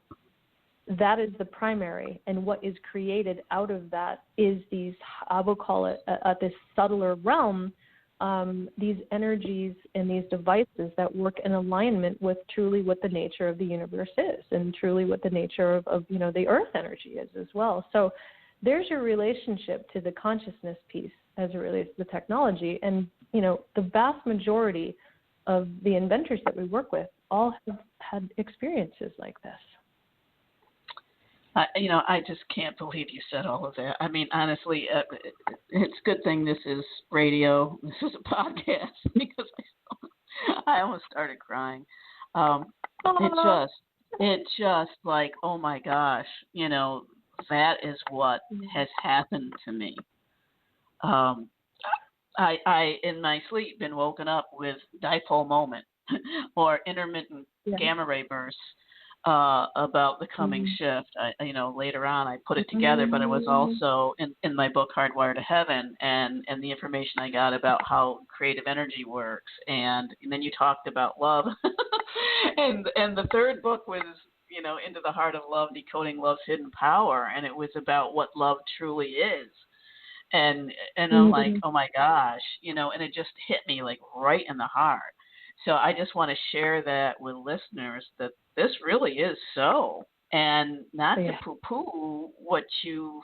that is the primary. And what is created out of that is these, I will call it this subtler realm, these energies and these devices that work in alignment with truly what the nature of the universe is, and truly what the nature of the earth energy is as well. So there's your relationship to the consciousness piece as it relates to the technology. And, the vast majority of the inventors that we work with all have had experiences like this. I just can't believe you said all of that. I mean, honestly, it's a good thing this is radio. This is a podcast because I almost started crying. It just like, oh my gosh, that is what has happened to me. I in my sleep been woken up with dipole moment or intermittent gamma ray bursts about the coming shift. Later on I put it together, but it was also in my book Hardwired to Heaven, and the information I got about how creative energy works, and then you talked about love, and the third book was Into the Heart of Love, Decoding Love's Hidden Power, and it was about what love truly is. And I'm like, oh my gosh, and it just hit me like right in the heart. So I just want to share that with listeners that this really is so, and not to poo-poo what you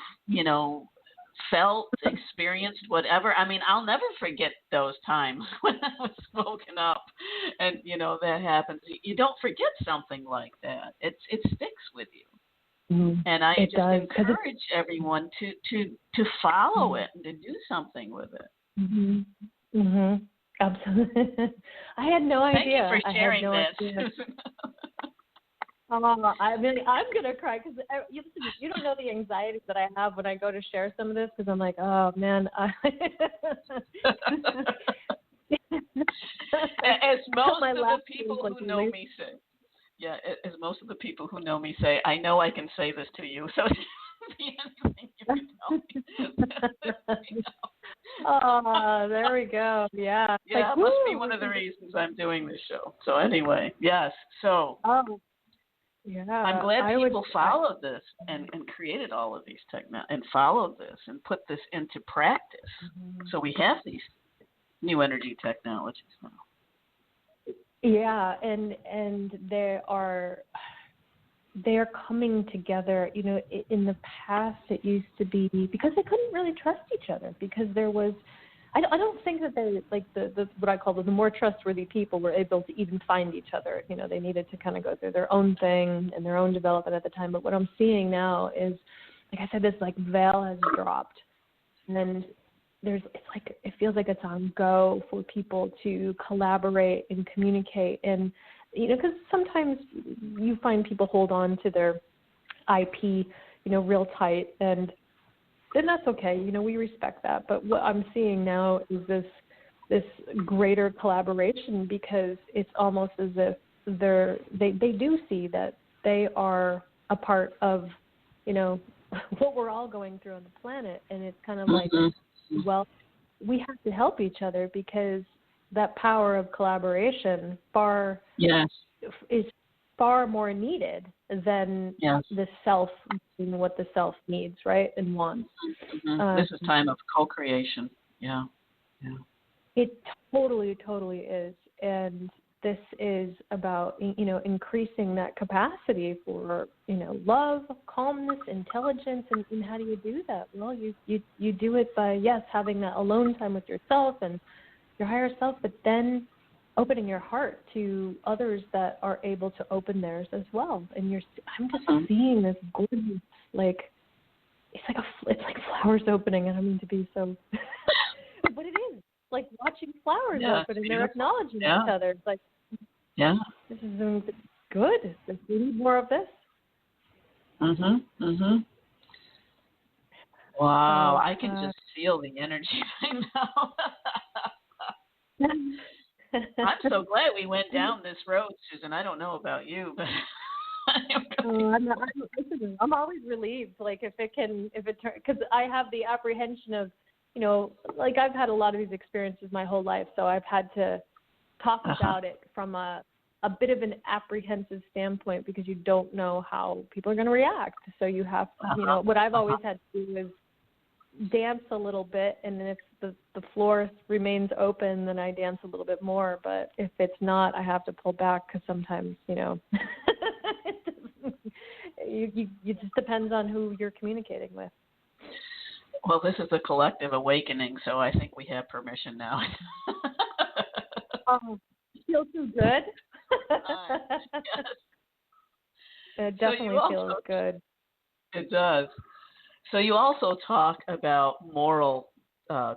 felt, experienced, whatever. I mean, I'll never forget those times when I was woken up, and that happens. You don't forget something like that. It sticks with you. And I just encourage everyone to follow it and to do something with it. Absolutely. I had no idea. Thank you for sharing this. I'm going to cry because you don't know the anxiety that I have when I go to share some of this, because I'm like, oh, man. As most of the people who know me say. Yeah, as most of the people who know me say, I know I can say this to you, so it shouldn't be anything you can tell me. Oh, there we go. Yeah. Yeah, it must be one of the reasons I'm doing this show. So anyway, yes. So I'm glad people followed this and created all of these and followed this and put this into practice. So we have these new energy technologies now. Yeah, and they're coming together. In the past, it used to be because they couldn't really trust each other, because there was, I don't think that they, like the what I call the more trustworthy people were able to even find each other. They needed to kind of go through their own thing and their own development at the time. But what I'm seeing now is, like I said, this like veil has dropped, and it feels like it's on go for people to collaborate and communicate. And, because sometimes you find people hold on to their IP, real tight, and that's okay. We respect that. But what I'm seeing now is this greater collaboration, because it's almost as if they do see that they are a part of, what we're all going through on the planet. And it's kind of like, well, we have to help each other, because that power of collaboration is far more needed than the self, what the self needs, right, and wants. This is time of co-creation. Yeah. It totally is. And this is about, increasing that capacity for, love, calmness, intelligence. And how do you do that? Well, you do it by, having that alone time with yourself and your higher self, but then opening your heart to others that are able to open theirs as well. And I'm just seeing this gorgeous like it's like flowers opening. I don't mean to be so, but it is like watching flowers open and they're acknowledging each other. It's like, this is good. We need more of this. Wow, I can just feel the energy right now. I'm so glad we went down this road, Susan. I don't know about you, but I'm always relieved. Like because I have the apprehension of, like I've had a lot of these experiences my whole life, so I've had to talk about it from a bit of an apprehensive standpoint because you don't know how people are going to react. So you have, what I've always had to do is dance a little bit, and then if the floor remains open, then I dance a little bit more. But if it's not, I have to pull back because sometimes, it just depends on who you're communicating with. Well, this is a collective awakening, so I think we have permission now. Feels so good. Yes. It definitely feels good. It does. So you also talk about moral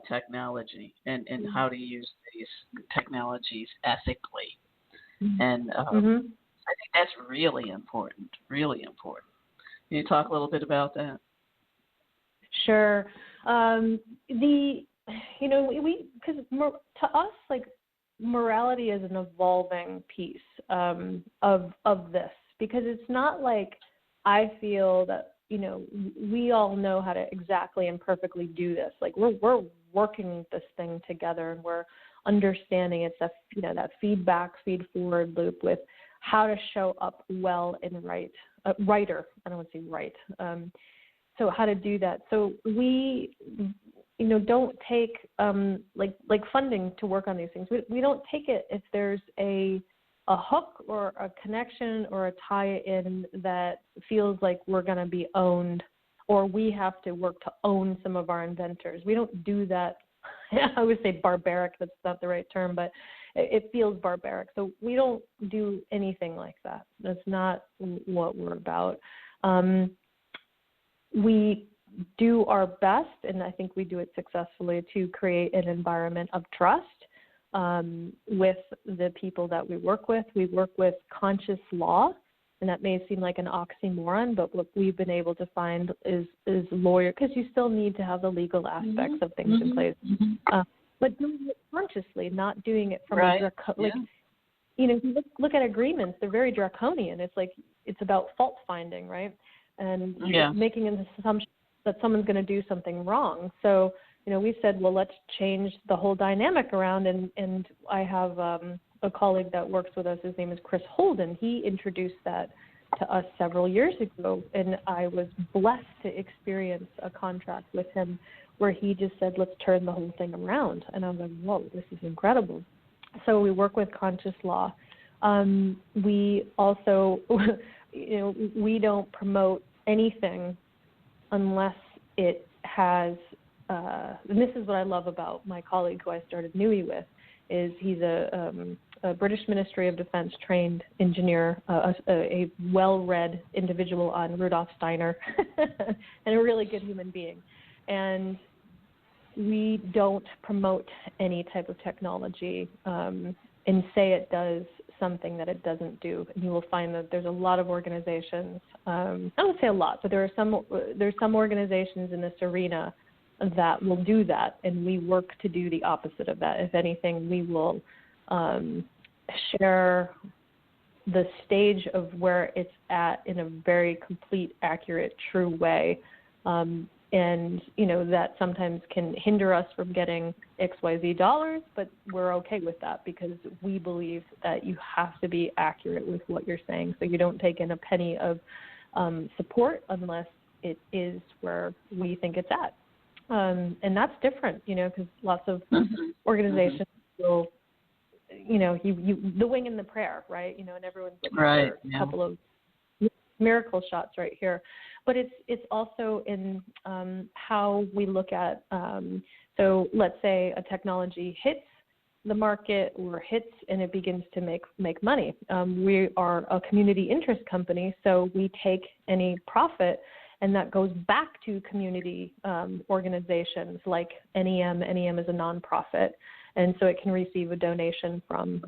technology and how to use these technologies ethically. And I think that's really important, really important. Can you talk a little bit about that? Sure. Because to us, like, morality is an evolving piece of this, because it's not like I feel that, we all know how to exactly and perfectly do this. Like we're working this thing together, and we're understanding it's that feedback, feed forward loop with how to show up well and righter. I don't want to say right. So how to do that. So we, don't take like funding to work on these things. We don't take it if there's a hook or a connection or a tie-in that feels like we're going to be owned, or we have to work to own some of our inventors. We don't do that. I would say barbaric. That's not the right term, but it feels barbaric. So we don't do anything like that. That's not what we're about. We do our best, and I think we do it successfully, to create an environment of trust with the people that we work with. We work with conscious law, and that may seem like an oxymoron, but what we've been able to find is lawyer, because you still need to have the legal aspects of things in place, but doing it consciously, not doing it from if you look at agreements, they're very draconian. It's like it's about fault finding, right? And making an assumption that someone's going to do something wrong. So we said, well, let's change the whole dynamic around. And I have a colleague that works with us. His name is Chris Holden. He introduced that to us several years ago, and I was blessed to experience a contract with him where he just said, let's turn the whole thing around. And I was like, whoa, this is incredible. So we work with conscious law. We also, we don't promote anything unless it has, and this is what I love about my colleague who I started NUI with, is he's a British Ministry of Defense trained engineer, a well-read individual on Rudolf Steiner, and a really good human being. And we don't promote any type of technology and say it does something that it doesn't do. And you will find that there's a lot of organizations, I won't say a lot, but there's some organizations in this arena that will do that, and we work to do the opposite of that. If anything, we will share the stage of where it's at in a very complete, accurate, true way. And, that sometimes can hinder us from getting XYZ dollars, but we're okay with that because we believe that you have to be accurate with what you're saying. So you don't take in a penny of support unless it is where we think it's at. And that's different, because lots of organizations will, the wing and the prayer, right? And everyone's looking for a couple of miracle shots right here. But it's also in how we look at, so let's say a technology hits the market or hits and it begins to make money. We are a community interest company, so we take any profit and that goes back to community organizations like NEM. NEM is a nonprofit, and so it can receive a donation from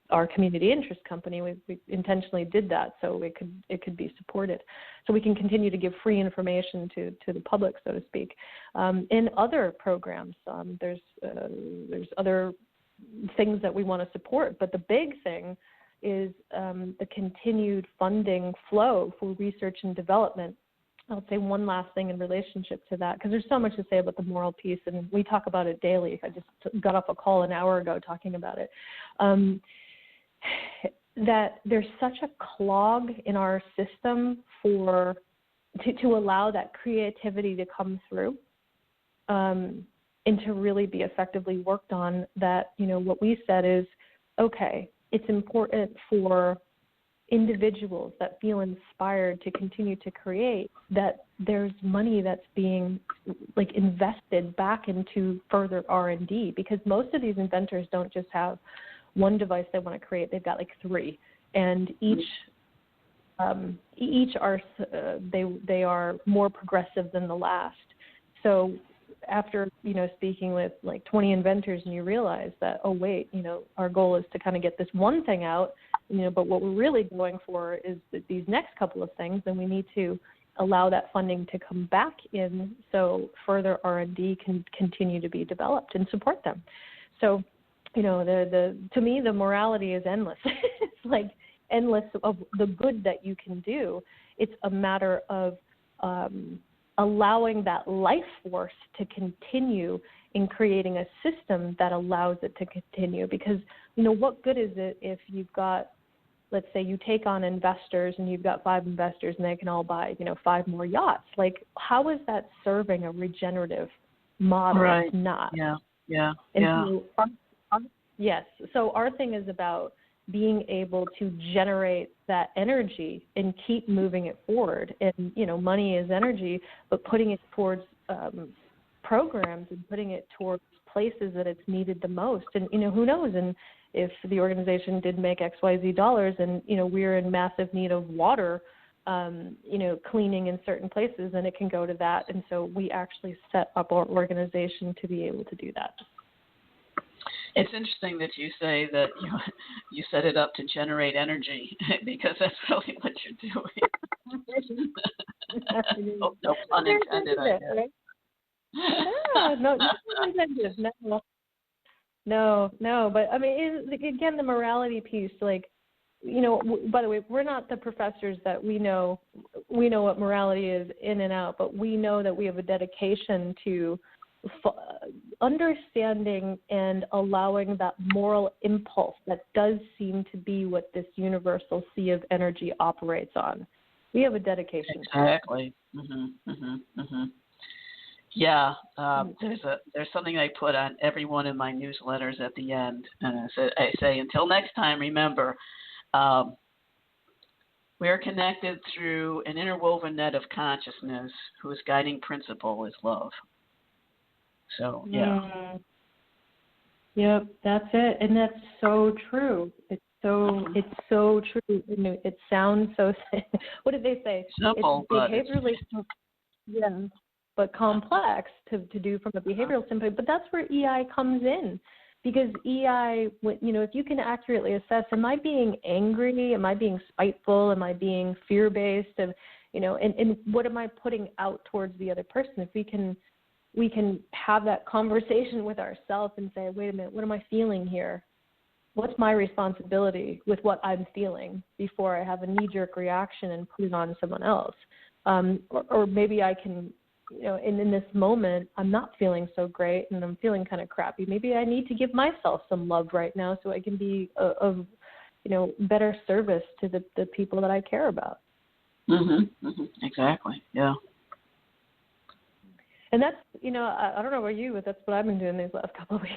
our community interest company. We intentionally did that so it could be supported, so we can continue to give free information to the public, so to speak. In other programs, there's other things that we want to support, but the big thing is the continued funding flow for research and development. I'll say one last thing in relationship to that, because there's so much to say about the moral piece, and we talk about it daily. I just got off a call an hour ago talking about it. That there's such a clog in our system to allow that creativity to come through and to really be effectively worked on, that, what we said is, okay, it's important for individuals that feel inspired to continue to create, that there's money that's being invested back into further R&D, because most of these inventors don't just have one device they want to create, they've got 3, and each are they are more progressive than the last. So after speaking with 20 inventors, and you realize that, oh wait, our goal is to kind of get this one thing out, but what we're really going for is these next couple of things, and we need to allow that funding to come back in so further R&D can continue to be developed and support them. So to me the morality is endless. It's endless of the good that you can do. It's a matter of allowing that life force to continue in creating a system that allows it to continue. Because, what good is it if you've got, let's say you take on investors and you've got 5 investors and they can all buy, 5 more yachts? How is that serving a regenerative model? Right. It's not. Yeah. Yes. So our thing is about being able to generate that energy and keep moving it forward. And, money is energy, but putting it towards programs and putting it towards places that it's needed the most. And, who knows? And if the organization did make XYZ dollars and, we're in massive need of water, cleaning in certain places, then it can go to that. And so we actually set up our organization to be able to do that. It's interesting that you say that you set it up to generate energy, because that's really what you're doing. No pun intended, I guess. Right? No pun intended. No. But I mean, again, the morality piece. By the way, we're not the professors that we know what morality is in and out, but we know that we have a dedication to understanding and allowing that moral impulse that does seem to be what this universal sea of energy operates on. We have a dedication. Exactly. Yeah. There's something I put on every one of my newsletters at the end, and I say until next time, remember, we are connected through an interwoven net of consciousness whose guiding principle is love. So, yeah. Yep, that's it. And that's so true. It's so true. It sounds so, what did they say? Simple, it's behaviorally, but complex to do from a behavioral standpoint. But that's where EI comes in. Because EI, if you can accurately assess, am I being angry? Am I being spiteful? Am I being fear-based? And what am I putting out towards the other person? If we can have that conversation with ourselves and say, wait a minute, what am I feeling here? What's my responsibility with what I'm feeling before I have a knee-jerk reaction and put it on someone else? Or maybe I can, in this moment, I'm not feeling so great and I'm feeling kind of crappy. Maybe I need to give myself some love right now so I can be of better service to the people that I care about. Exactly, yeah. And that's, I don't know about you, but that's what I've been doing these last couple of weeks.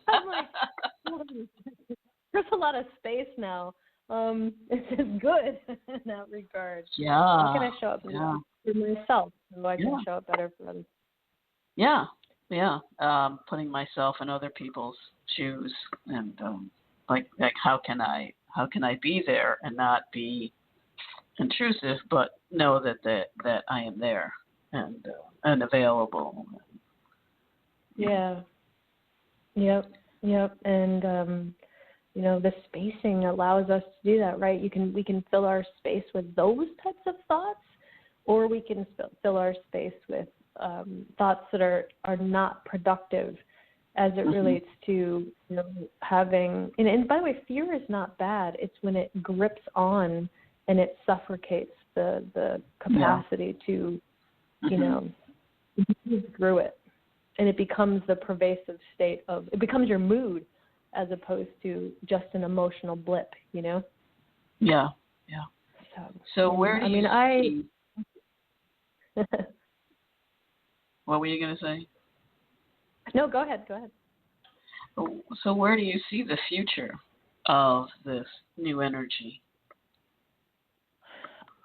I'm like, there's a lot of space now. It's good in that regard. Yeah. How can I show up for myself so I can show up better for others? Yeah. Putting myself in other people's shoes, and like how can I be there and not be intrusive, but know that I am there and available. Yeah. Yep. Yep. And the spacing allows us to do that, right? We can fill our space with those types of thoughts, or we can fill our space with thoughts that are not productive as it relates to having. And by the way, fear is not bad. It's when it grips on and it suffocates the capacity to move through it, and it becomes the pervasive state of. It becomes your mood, as opposed to just an emotional blip. Yeah. So where do you see? What were you going to say? No, go ahead. So where do you see the future of this new energy?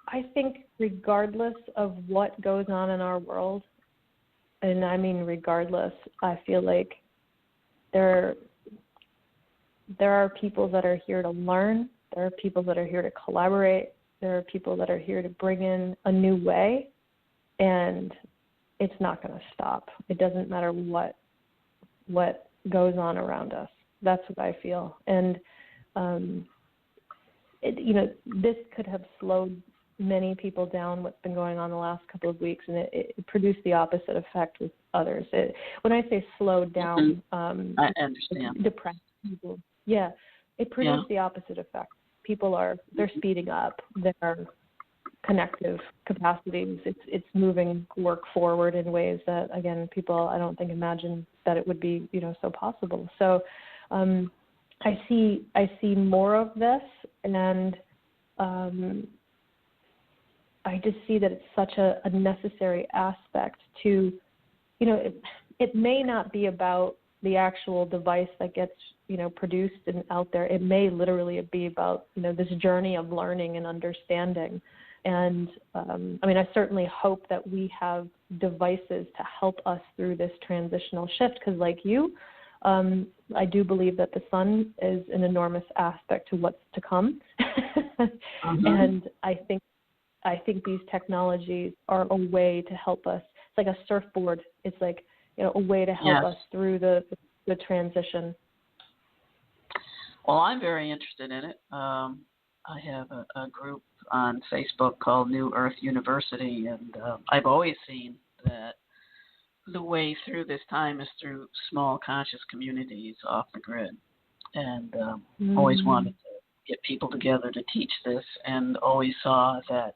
I think regardless of what goes on in our world, and I mean regardless, I feel like there are people that are here to learn. There are people that are here to collaborate. There are people that are here to bring in a new way, and it's not going to stop. It doesn't matter what goes on around us. That's what I feel. And this could have slowed many people down. What's been going on the last couple of weeks, and it produced the opposite effect with others. When I say slowed down, I understand. Depressed people. Yeah, it produced the opposite effect. People they're speeding up their connective capacities. It's moving work forward in ways that, again, people I don't think imagine that it would be so possible. So I see more of this, and I just see that it's such a necessary aspect to, it may not be about the actual device that gets produced and out there. It may literally be about this journey of learning and understanding. And I certainly hope that we have devices to help us through this transitional shift, because like you, I do believe that the sun is an enormous aspect to what's to come. And I think these technologies are a way to help us. It's like a surfboard. It's like a way to help us through the transition. Well, I'm very interested in it. I have a group on Facebook called New Earth University, and I've always seen that the way through this time is through small conscious communities off the grid, and always wanted to get people together to teach this, and always saw that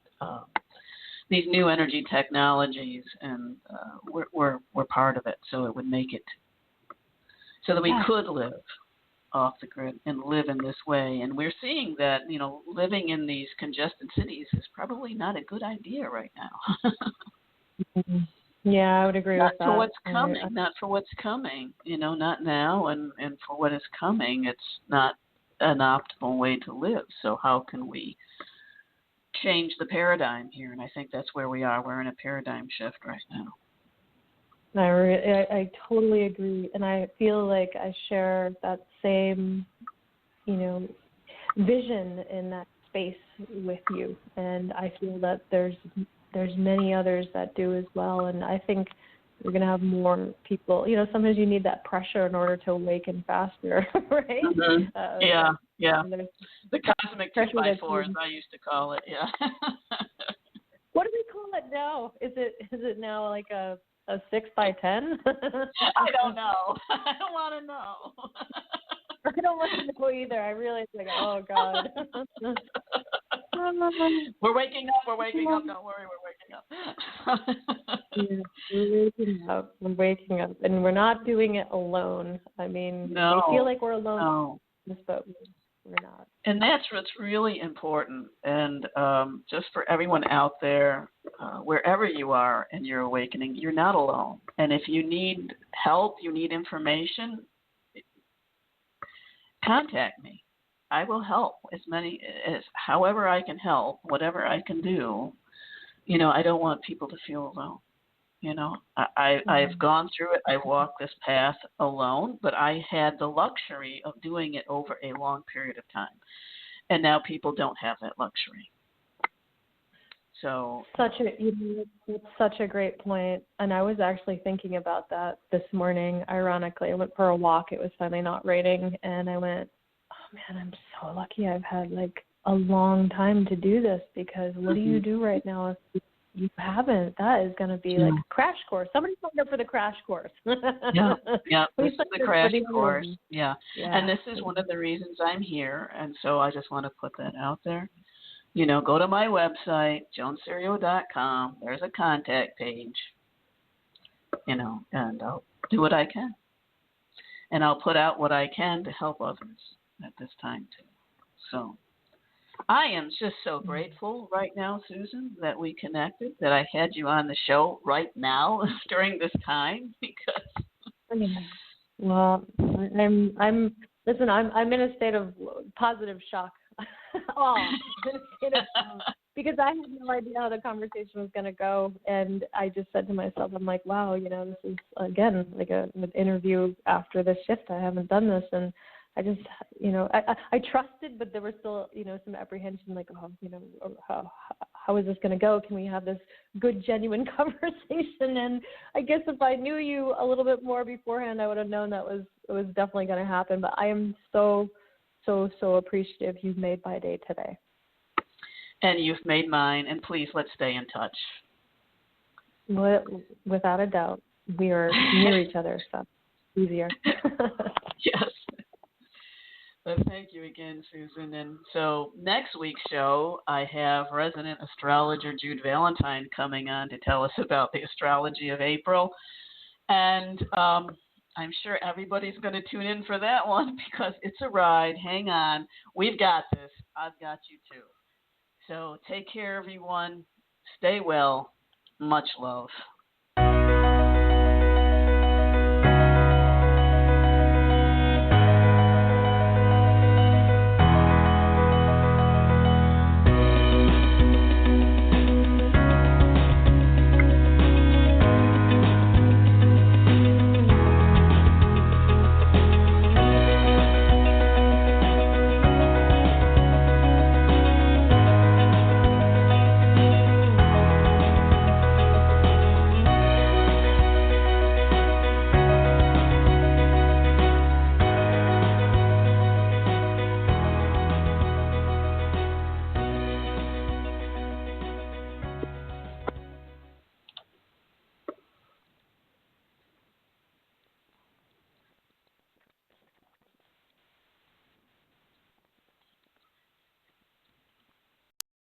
these new energy technologies and were part of it, so it would make it so that we could live off the grid and live in this way. And we're seeing that, living in these congested cities is probably not a good idea right now. Yeah, I would agree with that. Not for what's coming, not for what's coming, not now, and for what is coming, it's not an optimal way to live. So how can we change the paradigm here? And I think that's where we are. We're in a paradigm shift right now. I totally agree, and I feel like I share that same, vision in that space with you, and I feel that there's many others that do as well, and I think we're going to have more people. Sometimes you need that pressure in order to awaken faster, right? Mm-hmm. Yeah. The cosmic 2x4, as I used to call it. Yeah. What do we call it now? Is it now like a 6x10? I don't know. I don't want to know. I don't want to know either. I realize, oh God. We're waking up. Don't worry, we're waking up. Yeah, we're waking up. And we're not doing it alone. No, we feel like we're alone, no. But we're not. And that's what's really important. And just for everyone out there, wherever you are in your awakening, you're not alone. And if you need help, you need information, contact me. I will help however I can help, whatever I can do. I don't want people to feel alone. I've gone through it. I've walked this path alone, but I had the luxury of doing it over a long period of time. And now people don't have that luxury. So it's such a great point. And I was actually thinking about that this morning. Ironically, I went for a walk. It was finally not raining, and I went, "Oh man, I'm so lucky. I've had like a long time to do this, because what do you do right now if you haven't? That is going to be like a crash course. Somebody signed up for the crash course." Yeah. This is the crash course. Yeah. And this is one of the reasons I'm here. And so I just want to put that out there. Go to my website, joanserio.com. There's a contact page, and I'll do what I can. And I'll put out what I can to help others at this time, too. So I am just so grateful right now, Susan, that we connected, that I had you on the show right now during this time, because. Well, I'm in a state of positive shock. Because I had no idea how the conversation was going to go, and I just said to myself, I'm like, wow, this is again like an interview after the shift. I haven't done this, and I just, I trusted, but there was still, some apprehension, like, how is this going to go? Can we have this good, genuine conversation? And I guess if I knew you a little bit more beforehand, I would have known it was definitely going to happen. But I am so appreciative you've made my day today. And you've made mine. And please, let's stay in touch. Without a doubt. We are near each other, so easier. Yes. But thank you again, Susan. And so next week's show, I have resident astrologer Jude Valentine coming on to tell us about the astrology of April. And I'm sure everybody's going to tune in for that one, because it's a ride. Hang on. We've got this. I've got you too. So take care, everyone. Stay well. Much love.